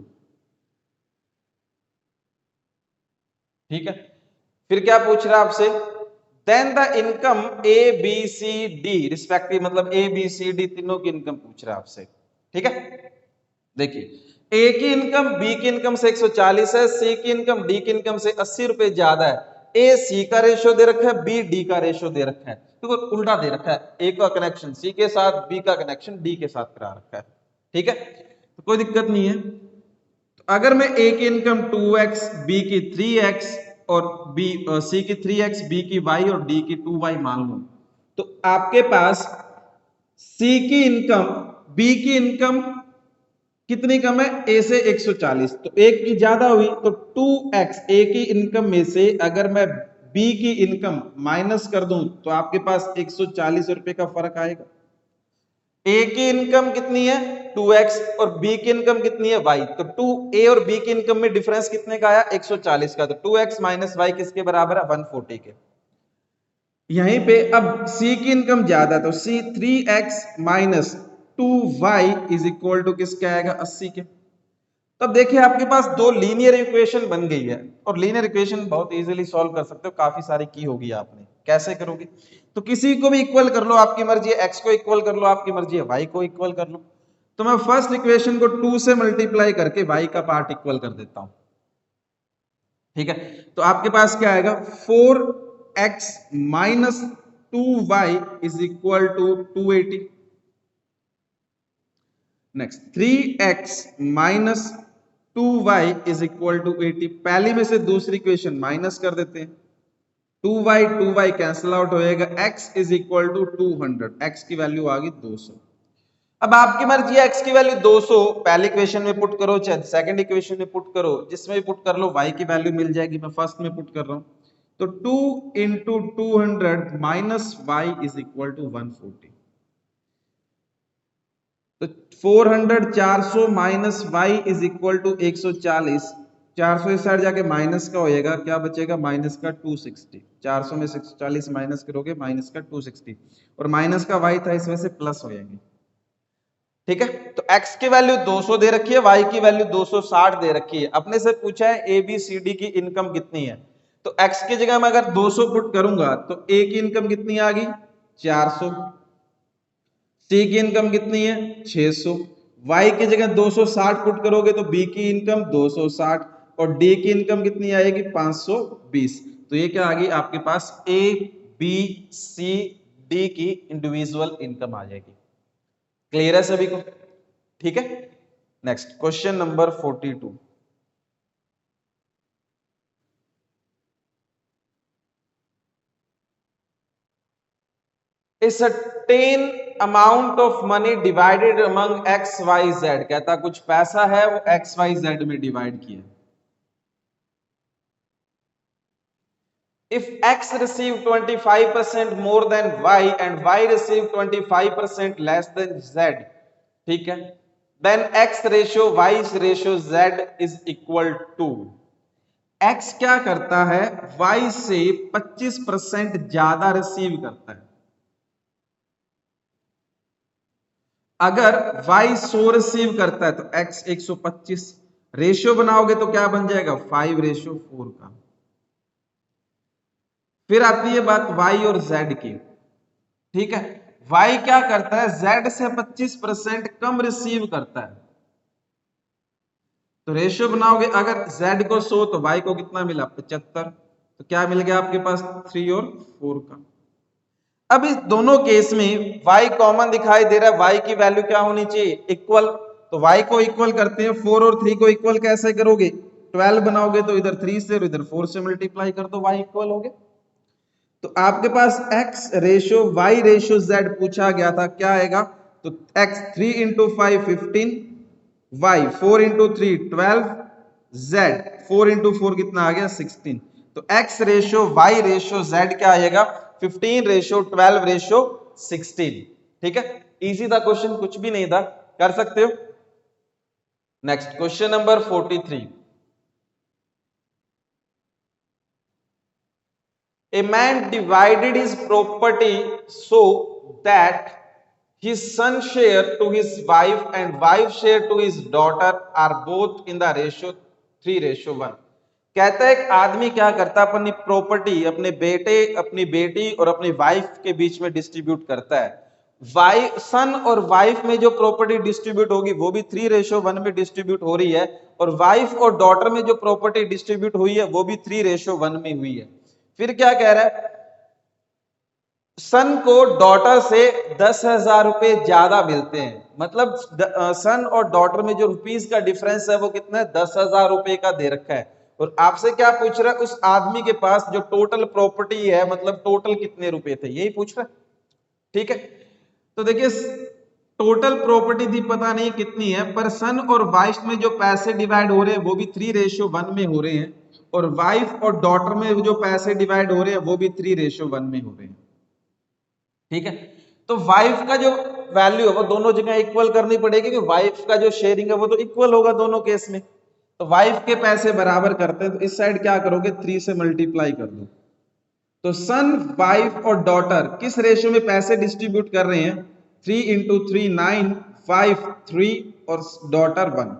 ठीक है। फिर क्या पूछ रहा है आपसे, then the income A B C D respective, मतलब ए बी सी डी तीनों की इनकम पूछ रहा है आपसे, ठीक है। देखिए ए की इनकम बी की इनकम से 140 है, सी की इनकम डी की इनकम से 80 रुपए ज्यादा है, ए सी का रेशियो दे रखा है, बी डी का रेशियो दे रखा है, तो उल्टा दे रखा है, ए का कनेक्शन सी के साथ, बी का कनेक्शन डी के साथ करा रखा है, ठीक है। तो कोई दिक्कत नहीं है। तो अगर मैं ए की इनकम 2x, बी की 3x और बी सी की 3x, बी की y और डी की 2y मान लूं, तो आपके पास सी की इनकम बी की इनकम कितनी कम है, ए से 140, तो एक की ज्यादा हुई, तो 2x ए की इनकम में से अगर मैं बी की इनकम माइनस कर दूं तो आपके पास 140 रुपए का फर्क आएगा। ए की इनकम कितनी है 2x और बी की इनकम कितनी है y, तो 2 ए और बी की इनकम में डिफरेंस कितने का आया 140 का, तो 2x माइनस y किसके बराबर है 140 के। यहीं पे अब c की इनकम ज्यादा, तो c 3x minus 2y is equal to किसके आएगा 80 के। तो अब देखिए आपके पास दो लीनियर इक्वेशन बन गई है, और लीनियर इक्वेशन बहुत इजीली सॉल्व कर सकते हो, काफी सारी की होगी आपने। कैसे करोगे? तो किसी को भी इक्वल कर लो, आपकी मर्जी है, x को इक्वल कर लो, आपकी मर्जी है y को इक्वल कर लो। तो मैं फर्स्ट इक्वेशन को 2 से मल्टीप्लाई करके y का पार्ट इक्वल कर देता हूं, ठीक है। तो आपके पास क्या आएगा, 4x minus 2y is equal to 280। Next 3x minus 2y is equal to 80। पहली में से दूसरी इक्वेशन माइनस कर देते हैं, 2y कैंसिल आउट हो जाएगा, x is equal to 200, x की वैल्यू आ गई 200। अब आपकी मर्जी है, x की वैल्यू 200 पहली इक्वेशन में पुट करो चाहे सेकंड इक्वेशन में पुट करो, जिसमें भी पुट कर लो y की वैल्यू मिल जाएगी। मैं फर्स्ट में पुट कर रहा हूं, तो 2 into 200 minus y is equal to 140। तो 400 400 minus Y is equal to 140। 400 इस साइड जाके माइनस का होएगा, क्या बचेगा, माइनस का 260। 400 में 640 माइनस करोगे, माइनस का 260, और माइनस का वाई था इस वजह से प्लस हो जाएंगे, ठीक है। तो x की वैल्यू 200 दे रखी है, y की वैल्यू 260 दे रखी है। अपने से पूछा है ए बी सी डी की इनकम कितनी है, तो x की जगह मैं अगर 200 पुट करूंगा तो a की इनकम कितनी आ गई, 400। सी की इनकम कितनी है, 600। वाई की जगह 260 पुट करोगे तो बी की इनकम 260, और डी की इनकम कितनी आएगी, 520। तो ये क्या आ गई आपके पास, ए बी सी डी की इंडिविजुअल इनकम आ जाएगी। क्लियर है सभी को? ठीक है। Next question number 42। A certain amount of money divided among x y z, कहता कुछ पैसा है वो x y z में डिवाइड किया। If x received 25% more than y and y received 25% less than z, ठीक है, then x ratio y ratio z is equal to, x क्या करता है, y से 25% ज्यादा रिसीव करता है। अगर y 100 रिसीव करता है तो x 125, रेशियो बनाओगे तो क्या बन जाएगा, 5:4 का। फिर आती है बात y और z की, ठीक है। y क्या करता है, z से 25% कम रिसीव करता है, तो रेशियो बनाओगे, अगर z को 100 तो y को कितना मिला, 75। तो क्या मिल गया आपके पास, 3 और 4 का। अब इस दोनों केस में y कॉमन दिखाई दे रहा है, y की वैल्यू क्या होनी चाहिए, इक्वल। तो y को इक्वल करते हैं, 4 और 3 को इक्वल कैसे करोगे, 12 बनाओगे तो इधर 3 से और इधर 4 से मल्टीप्लाई कर दो, y इक्वल हो गया। तो आपके पास x ratio y ratio z पूछा गया था, क्या आएगा, तो x 3 into 5 15, y 4 into 3 12, z 4 into 4 कितना आ गया, 16। तो x ratio y ratio z क्या आएगा, 15 रेशियो 12 रेशियो 16। ठीक है, इजी था क्वेश्चन, कुछ भी नहीं था, कर सकते हो। Next question number 43। A man divided his property so that his son share to his wife and wife share to his daughter are both in the ratio 3:1। कहता है एक आदमी क्या करता है, अपनी प्रॉपर्टी अपने बेटे, अपनी बेटी और अपनी वाइफ के बीच में डिस्ट्रीब्यूट करता है। वाइफ, सन और वाइफ में जो प्रॉपर्टी डिस्ट्रीब्यूट होगी वो भी 3:1 में डिस्ट्रीब्यूट हो रही है, और वाइफ और डॉटर में जो प्रॉपर्टी डिस्ट्रीब्यूट हुई है वो भी 3:1 में हुई है। फिर क्या कह रहा है, सन को डॉटर से 10,000 रुपए ज्यादा मिलते हैं, मतलब सन और डॉटर में जो रुपीस का डिफरेंस है वो कितना है, 10,000 रुपए का दे रखा है। और आपसे क्या पूछ रहा है, उस आदमी के पास जो टोटल प्रॉपर्टी है, मतलब टोटल कितने रुपए थे, यही पूछ रहा है। ठीक है, तो देखिए टोटल प्रॉपर्टी थी पता नहीं कितनी है, पर सन और वाइफ में जो पैसे डिवाइड हो रहे हैं वो भी 3:1 में हो रहे हैं, और वाइफ और डॉटर में जो पैसे डिवाइड हो रहे हैं वो भी 3:1 में हो रहे हैं। ठीक है, तो वाइफ का जो वैल्यू है वो दोनों जगह इक्वल करनी पड़ेगी, कि वाइफ का जो शेयरिंग है वो तो इक्वल होगा दोनों केस में। तो वाइफ के पैसे बराबर करते हैं, तो इस साइड क्या करोगे, 3 से मल्टीप्लाई कर दो। तो सन, वाइफ और डॉटर किस रेशियो में पैसे डिस्ट्रीब्यूट कर रहे हैं, 3 इंटू 3 9, 5 3 और डॉटर 1।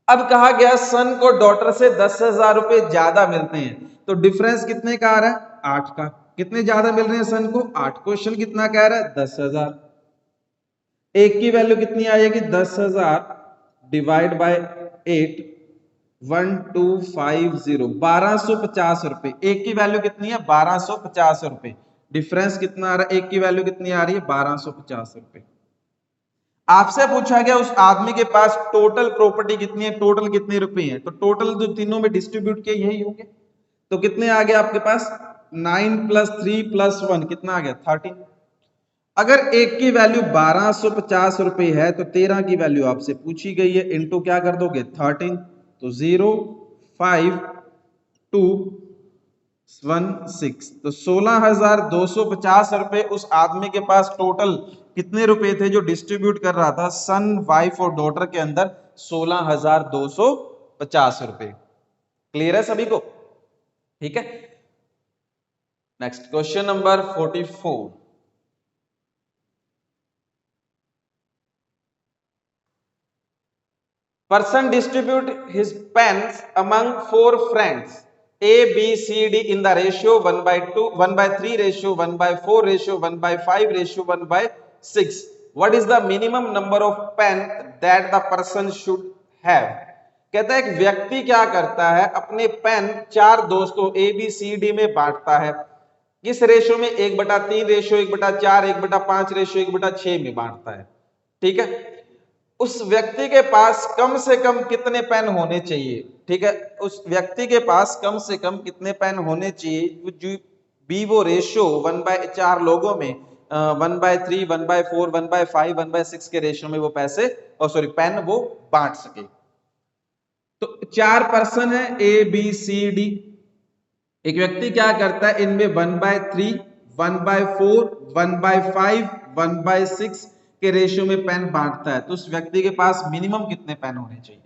अब कहा गया सन को डॉटर से 10,000 रुपए ज्यादा मिलते हैं, तो डिफरेंस कितने का आ रहा है? 8 का। कितने ज्यादा मिल रहे हैं सन को? 8। क्वेश्चन कितना कह रहा है? 10,000। एक की वैल्यू कितनी आएगी? 10,000 डिवाइड बाय 8, 1250, 1250 रुपए। एक की वैल्यू कितनी है? 1250 रुपए। डिफरेंस कितना आ रहा है? एक की वैल्यू कितनी आ रही है? 1250 रुपए। आपसे पूछा गया उस आदमी के पास टोटल प्रॉपर्टी कितनी है, टोटल कितने रुपए हैं, तो टोटल जो तीनों में डिस्ट्रीब्यूट किए यही होंगे। तो कितने आ गए आपके पास? 9 + 3 + 1 कितना आ गया? 13। अगर एक की वैल्यू 1250 रुपए है तो 13 की वैल्यू आपसे पूछी गई है, इंटू क्या कर दोगे? 13। तो 0 5 2 1 6, तो 16,250 रुपए उस आदमी के पास टोटल कितने रुपए थे जो डिस्ट्रीब्यूट कर रहा था सन, वाइफ और डॉटर के अंदर? 16,250 रुपए। क्लियर है सभी को? ठीक है। Next question number 44। Person distribute his pens among 4 friends A, B, C, D in the ratio 1/2, 1/3 ratio, 1/4 ratio, 1/5 ratio, 1/6. What is the minimum number of pen that the person should have? कहता है एक व्यक्ति क्या करता है, अपने pen 4 दोस्तों A, B, C, D में बांटता है। किस रेशो में? 1/3 रेशो, 1/4, 1/5 रेशो, 1/6 में बांटता है। ठीक है। उस व्यक्ति के पास कम से कम कितने पेन होने चाहिए? ठीक है, उस व्यक्ति के पास कम से कम कितने पेन होने चाहिए जो बी वो रेशो 1/4 लोगों में 1/3, 1/4, 1/5, 1/6 के रेशो में वो पैसे और सॉरी पेन वो बांट सके। तो 4 पर्सन है ए बी सी डी। एक व्यक्ति क्या करता है, इनमें 1/3, 1/4, 1/5, 1/6 के रेशियो में पेन बांटता है, तो उस व्यक्ति के पास मिनिमम कितने पेन होने चाहिए?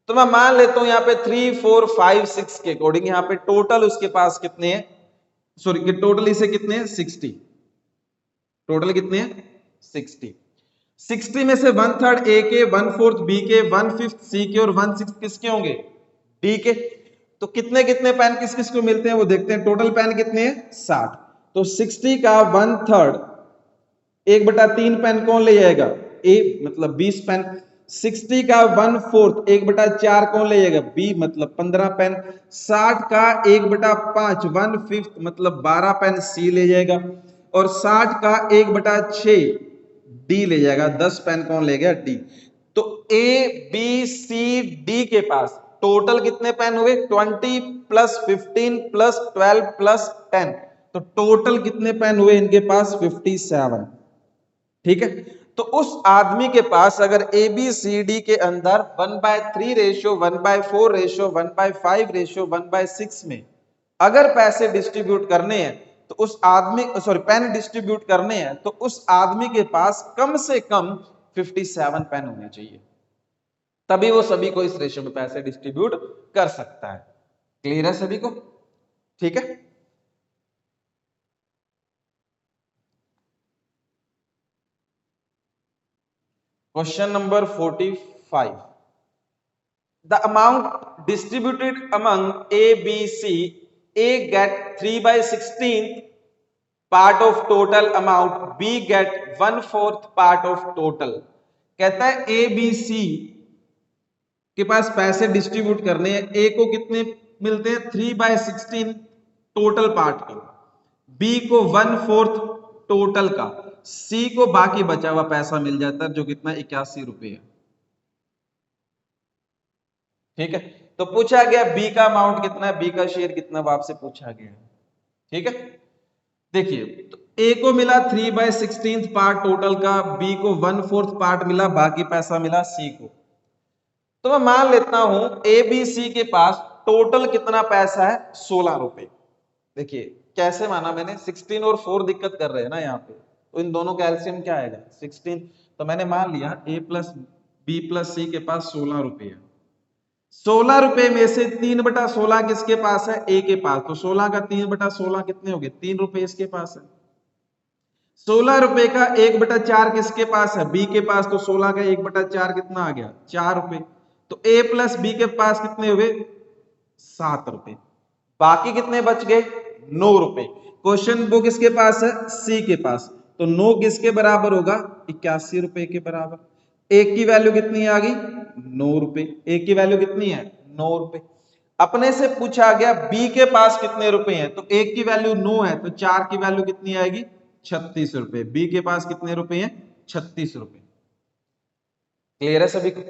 तो मैं मान लेता हूं यहां पे 3, 4, 5, 6 के अकॉर्डिंग यहां पे टोटल उसके पास कितने हैं, सॉरी टोटल इसे कितने हैं? 60। टोटल कितने हैं? 60। 60 में से 1/3 ए के, 1/4 बी के, 1/5 सी के और 1/6 किसके होंगे? डी के। तो कितने कितने पेन किस किस को मिलते हैं वो देखते हैं। टोटल पेन कितने हैं? 60। तो 60 का 1/3, 1/3 पेन कौन ले जाएगा? ए, मतलब 20 पेन। 60 का 1/4, 1/4 कौन ले जाएगा? बी, मतलब 15 पेन। 60 का 1/5, 1/5 मतलब 12 पेन सी ले जाएगा। और 60 का 1/6 डी ले जाएगा, 10 पेन कौन ले गया? डी। तो ए बी सी डी के पास टोटल कितने पेन हुए? 20 + 15 + 12 + 10, तो टोटल कितने पेन हुए इनके पास? 57। ठीक है। तो उस आदमी के पास अगर ए बी सी डी के अंदर 1/3 रेशियो, 1/4 रेशियो, 1/5 रेशियो, 1/6 में अगर पैसे डिस्ट्रीब्यूट करने हैं तो उस आदमी, सॉरी पेन डिस्ट्रीब्यूट करने हैं, तो उस आदमी के पास कम से कम 57 पेन होने चाहिए, तभी वो सभी को इस रेशियो में पैसे डिस्ट्रीब्यूट कर सकता है। क्लियर है सभी को? ठीक है। Question number 45। The amount distributed among A, B, C, A get 3/16 part of total amount, B get 1/4 part of total। कहता है A, B, C के पास पैसे डिस्ट्रीब्यूट करने हैं। A को कितने मिलते हैं? 3/16 टोटल पार्ट के, B को 1/4 टोटल का, C को बाकी बचा हुआ पैसा मिल जाता है जो कितना? 81 रुपए है। ठीक है। तो पूछा गया बी का अमाउंट कितना है, बी का शेयर कितना, वो आपसे पूछा गया। ठीक है। देखिए, तो ए को मिला 3/16 पार्ट टोटल का, बी को 1/4 पार्ट मिला, बाकी पैसा मिला सी को। तो मैं मान लेता हूं ए बी सी के पास टोटल कितना पैसा है? 16 रुपए। देखिए कैसे माना मैंने, 16 और 4 दिक्कत कर रहे हैं ना यहाँ पे, तो इन दोनों का एलसीएम क्या आएगा? 16। तो मैंने मान लिया ए प्लस बी प्लस सी के पास 16 रुपए है। 16 रुपए में से 3/16 किसके पास है? ए के पास। तो 16 का 3/16 कितने हो गए? 3 रुपए इसके पास है। 16 रुपए का 1/4 किसके पास है? बी के पास। तो 16 का 1/4 कितना आ गया? 4 रुपए। तो ए प्लस बी के पास कितने हुए 7 रुपए, बाकी कितने बच गए 9 रुपए। क्वेश्चन बुक किसके पास है सी के पास, तो 9 किसके बराबर होगा 81 रुपए के बराबर। एक की वैल्यू कितनी आ गई 9 रुपए, एक की वैल्यू कितनी है 9 रुपए। अपने से पूछा गया बी के पास कितने रुपए हैं, तो एक की वैल्यू 9 है तो 4 की वैल्यू कितनी आएगी 36 रुपए। बी के पास कितने रुपए हैं 36 रुपए। क्लियर है सभी को?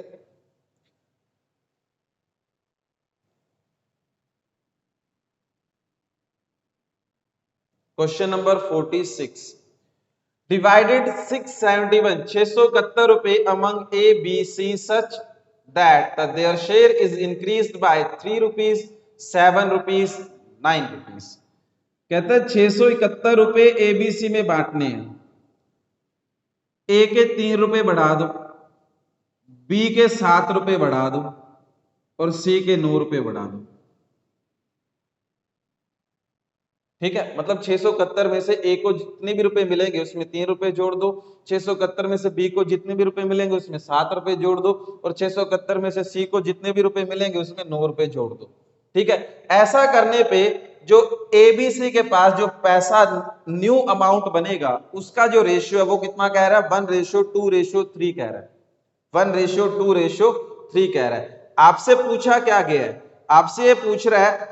क्वेश्चन नंबर 46, divided 671 671 रुपए among A, B, C such that their share is increased by 3 rupees, 7 rupees, 9 rupees। कहता है 671 रुपए ABC में बांटने हैं, A के 3 रुपए बढ़ा दो, B के 7 रुपए बढ़ा दो और C के 9 रुपए बढ़ा दो। ठीक है, मतलब 671 में से ए को जितने भी रुपए मिलेंगे उसमें 3 रुपए जोड़ दो, 671 में से बी को जितने भी रुपए मिलेंगे उसमें 7 रुपए जोड़ दो और 671 में से सी को जितने भी रुपए मिलेंगे उसमें 9 रुपए जोड़ दो। ठीक है, ऐसा करने पे जो एबीसी के पास जो पैसा न्यू अमाउंट बनेगा उसका जो रेशियो है वो कितना कह रहा है 1:2:3 कह रहा है, 1:2:3 कह रहा है। आपसे पूछा क्या गया है, आपसे ये पूछ रहा है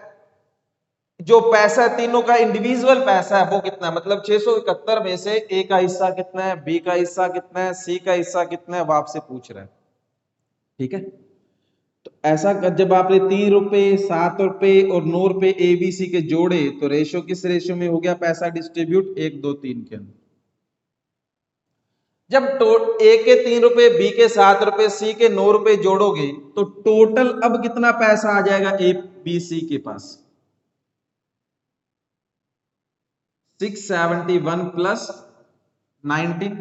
जो पैसा तीनों का इंडिविजुअल पैसा है वो कितना है, मतलब 671 में से ए का हिस्सा कितना है, बी का हिस्सा कितना है, सी का हिस्सा कितना है, वो आपसे पूछ रहा है। ठीक है, तो ऐसा जब आपने 3 रुपए 7 रुपए और 9 रुपए एबीसी के जोड़े तो रेशियो किस रेशियो में हो गया पैसा डिस्ट्रीब्यूट 1 2 3 के अंदर। जब ए के 3 रुपए बी के 7 रुपए सी के 9 रुपए जोड़ोगे तो टोटल अब कितना पैसा आ जाएगा ए बी सी के पास 671 प्लस 19।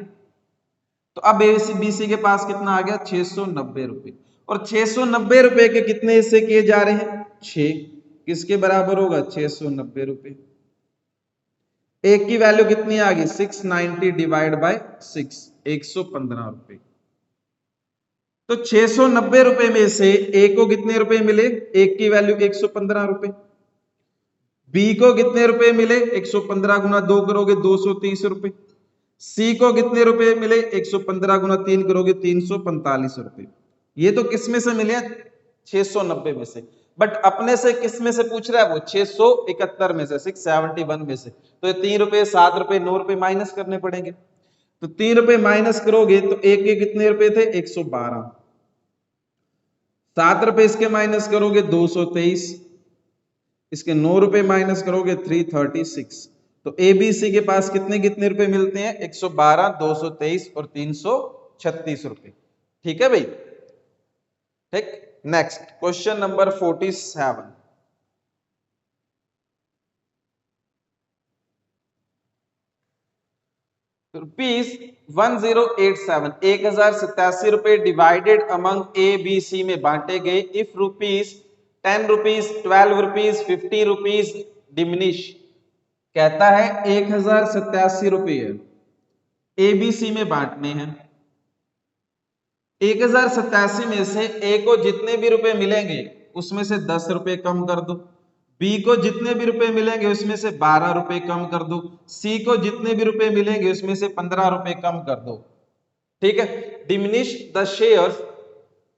तो अब एबीसी के पास कितना आ गया 690 रुपए, और 690 रुपए के कितने हिस्से किए जा रहे हैं 6, किसके बराबर होगा 690 रुपए। एक की वैल्यू कितनी आ गई 690 डिवाइड बाय 6 115 रुपए। तो 690 रुपए में से ए को कितने रुपए मिले, एक की वैल्यू 115 रुपए, बी को कितने रुपए मिले 115 गुना 2 करोगे 230 रुपए, सी को कितने रुपए मिले 115 गुना 3 करोगे 345 रुपए। ये तो किस में से मिले 690 में से, बट अपने से किस में से पूछ रहा है वो 671 में से 671 में से। तो ये 3 रुपए 7 रुपए 9 रुपए माइनस करने पड़ेंगे, तो 3 रुपए माइनस करोगे तो एक के कितने रुपए थे 112, 7 रुपए इसके माइनस करोगे 223, इसके 9 रुपए माइनस करोगे 336। तो एबीसी के पास कितने कितने रुपए मिलते हैं 112 223 और 336 रुपए। ठीक है भाई, ठीक। नेक्स्ट क्वेश्चन नंबर 47, रुपीज 1087 1087 रुपए divided among A B C में बांटे गए if rupees 10 rupees 12 rupees 50 rupees diminish. कहता है 1087 रुपये एबीसी में बांटने हैं, 1087 में से ए को जितने भी रुपए मिलेंगे उसमें से 10 रुपए कम कर दो, बी को जितने भी रुपए मिलेंगे उसमें से 12 रुपए कम कर दो, सी को जितने भी रुपए मिलेंगे उसमें से 15 रुपए कम कर दो। ठीक है, diminish the shares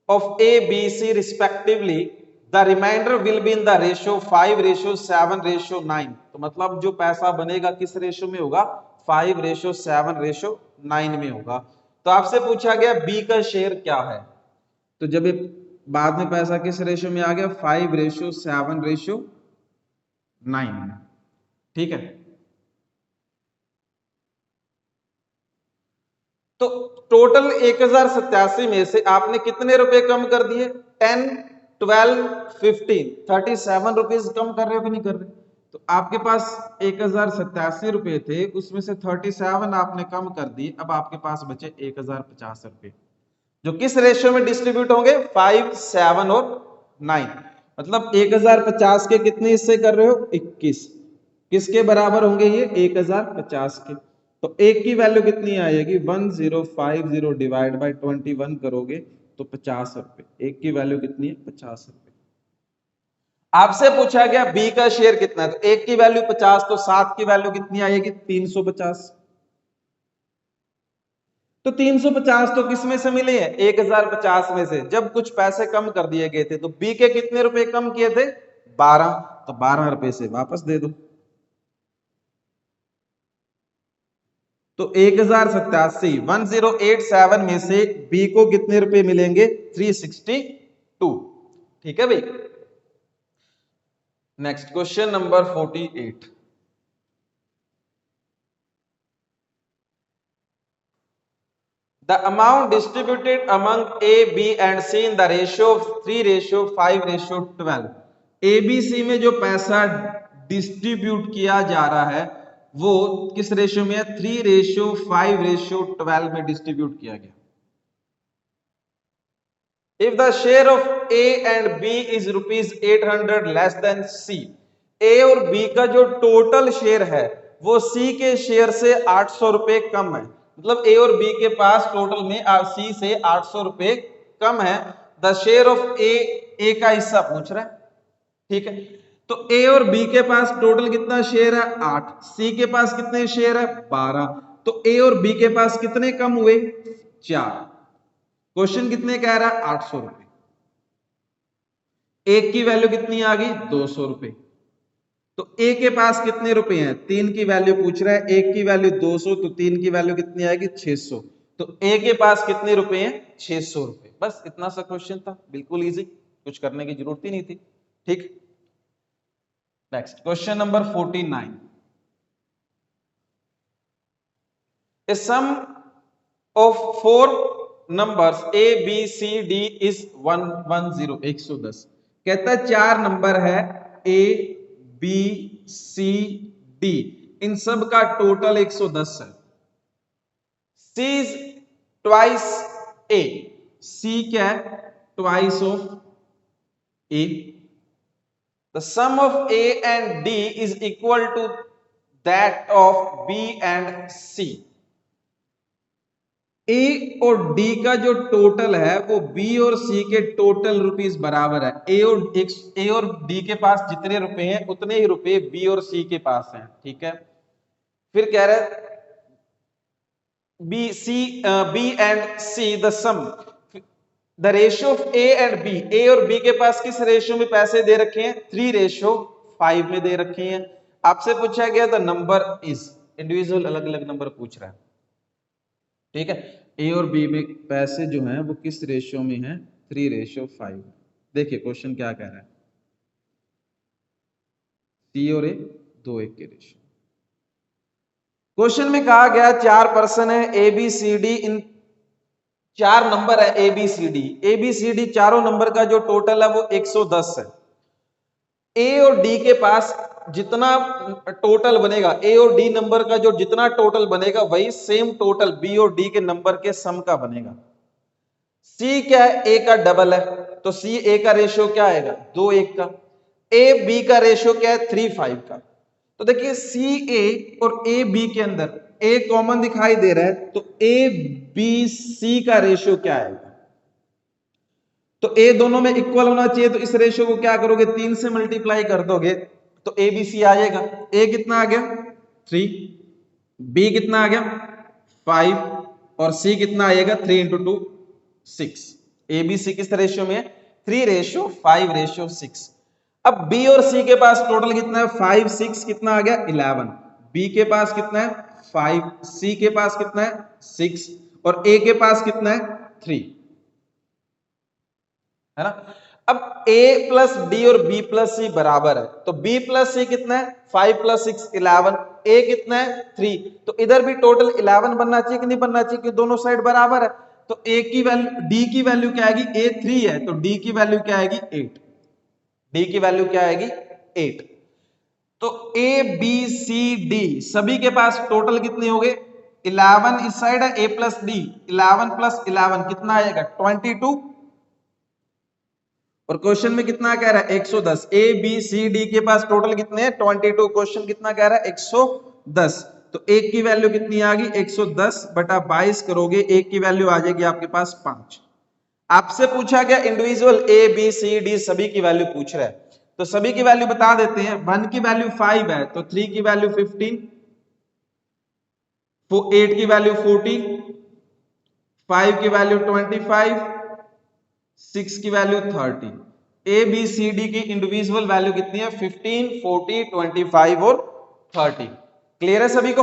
of A B C respectively, the remainder will be in the ratio 5:7:9। तो मतलब जो पैसा बनेगा किस रेशियो में होगा 5:7:9 में होगा। तो आपसे पूछा गया बी का शेयर क्या है, तो जब ये बाद में पैसा किस रेशियो में आ गया 5:7:9। ठीक है, तो टोटल 1087 में से आपने कितने रुपए कम कर दिए 10 12 15 37 रुपीज कम कर रहे हो कि नहीं कर रहे। तो आपके पास 1087 रुपए थे उसमें से 37 आपने कम कर दिए, अब आपके पास बचे 1050 रुपए जो किस रेशियो में डिस्ट्रीब्यूट होंगे 5 7 और 9। मतलब 1050 के कितने हिस्से कर रहे हो 21, किसके बराबर होंगे ये 1050 के। तो एक की वैल्यू कितनी आएगी 1050 डिवाइड बाय 21 करोगे तो तो 50 रुपए। एक की वैल्यू कितनी है? 50 रुपए। आपसे पूछा गया बी का शेयर कितना है, तो एक की वैल्यू 50, तो 7 की वैल्यू कितनी आएगी? 350। तो 350 तो किस में से मिले हैं? 1050 में से। जब कुछ पैसे कम कर दिए गए थे तो बी के कितने रुपए कम किए थे? 12। तो 12 रुपए से वापस दे दो। तो 1087 में से बी को कितने रुपए मिलेंगे? 362। ठीक है भाई। Next question number 48। The amount distributed among A, B and C in the ratio of 3:5:12। A, B, C में जो पैसा डिस्ट्रीब्यूट किया जा रहा है वो किस रेशियो में है? 3:5:12 में डिस्ट्रीब्यूट किया गया। If the share of A and B is ₹800 less than C, A और B का जो टोटल शेयर है वो C के शेयर से 800 रुपए कम है। मतलब A और B के पास टोटल में C से 800 रुपए कम है। द शेयर ऑफ A का हिस्सा पूछ रहा है, ठीक है। तो A और B के पास टोटल कितना शेयर है? 8। C के पास कितने शेयर है? 12। तो A और B के पास कितने कम हुए? 4। क्वेश्चन कितने कह रहा है? 800 रुपए। एक की वैल्यू कितनी आ गई? 200 रुपए। तो ए के पास कितने रुपए हैं? 3 की वैल्यू पूछ रहा है। एक की वैल्यू 200, तो 3 की वैल्यू कितनी आएगी? 600। तो ए के पास कितने रुपए हैं? 600 रुपए। बस इतना सा क्वेश्चन था, बिल्कुल इजी, कुछ करने की जरूरत ही नहीं थी। ठीक। Next question number 49। A sum of 4 numbers A, B, C, D is 110, 110। कहता है 4 नंबर है A, B, C, D, इन सब का टोटल 110 है। C is twice A। C क्या है? Twice of A। The sum of A and D is equal to that of B and C। ए और D का जो टोटल है वो बी और सी के टोटल रुपीस बराबर है। ए और डी के पास जितने रुपए हैं उतने ही रुपए बी और सी के पास हैं। ठीक है। फिर कह रहा है B and C the sum the ratio of A and B. A और बी के पास किस रेशियो में पैसे दे रखे हैं? 3:5 में दे रखे हैं। आपसे पूछा गया द नंबर इज, इंडिविजुअल अलग अलग नंबर पूछ रहा है। ठीक है। ए और बी में पैसे जो हैं वो किस रेशियो में है? 3:5। देखिए क्वेश्चन क्या कह रहा है। सी और ए 2:1 के रेशियो। क्वेश्चन में कहा गया 4 पर्सन है ए बी सी डी, इन 4 नंबर है A B C D. A B C D चारों नंबर का जो टोटल है वो 110 है। ए और डी के पास जितना टोटल बनेगा, ए और डी नंबर का जो जितना टोटल बनेगा वही सेम टोटल बी और डी के नंबर के सम का बनेगा। सी क्या है? ए का डबल है, तो सी ए का रेशियो क्या आएगा? 2:1 का। ए बी का रेशियो क्या है? 3:5 का। तो देखिए सी ए और ए बी के अंदर ए कॉमन दिखाई दे रहा है, तो ए बी सी का रेशियो क्या आएगा? तो ए दोनों में इक्वल होना चाहिए, तो इस रेशियो को क्या करोगे? 3 से मल्टीप्लाई कर दोगे तो ए बी सी आ जाएगा। ए कितना आ गया? 3। बी कितना आ गया? 5। और सी कितना आएगा? 3 × 2 6। ए बी सी किस रेशियो में है? 3:5:6। अब बी और सी के पास टोटल कितना है? 5 6 कितना आ गया? 11। बी के पास कितना है? 5। सी के पास कितना है? 6। और ए के पास कितना है? 3, है ना। अब a प्लस डी और b प्लस सी बराबर है, तो b प्लस सी कितना है? 5 + 6 11। a कितना है? 3। तो इधर भी टोटल 11 बनना चाहिए कि नहीं बनना चाहिए? क्योंकि दोनों साइड बराबर है। तो a की वैल्यू, d की वैल्यू क्या आएगी? a 3 है, तो d की वैल्यू क्या आएगी? 8। d की वैल्यू क्या आएगी? 8। तो a b c d सभी के पास टोटल कितने हो गए? 11 इस साइड है, a प्लस d 11 + 11 कितना आएगा? 22। और क्वेश्चन में कितना कह रहा है? 110। ए बी सी डी के पास टोटल कितने हैं? 22। क्वेश्चन कितना कह रहा है? 110। तो एक की वैल्यू कितनी आ गई? 110/22 करोगे, एक की वैल्यू आ जाएगी आपके पास 5। आपसे पूछा गया individual A B C D सभी की वैल्यू पूछ रहा है, तो सभी की वैल्यू बता देते हैं। 1 की वैल्यू 5 है तो 3 की वैल्यू 15, 8 की वैल्यू 14, 5 की वैल्यू 25, 6 की value 30। A B C D की इंडिविजुअल वैल्यू कितनी है? 15, 40, 25 और 30। क्लियर है सभी को?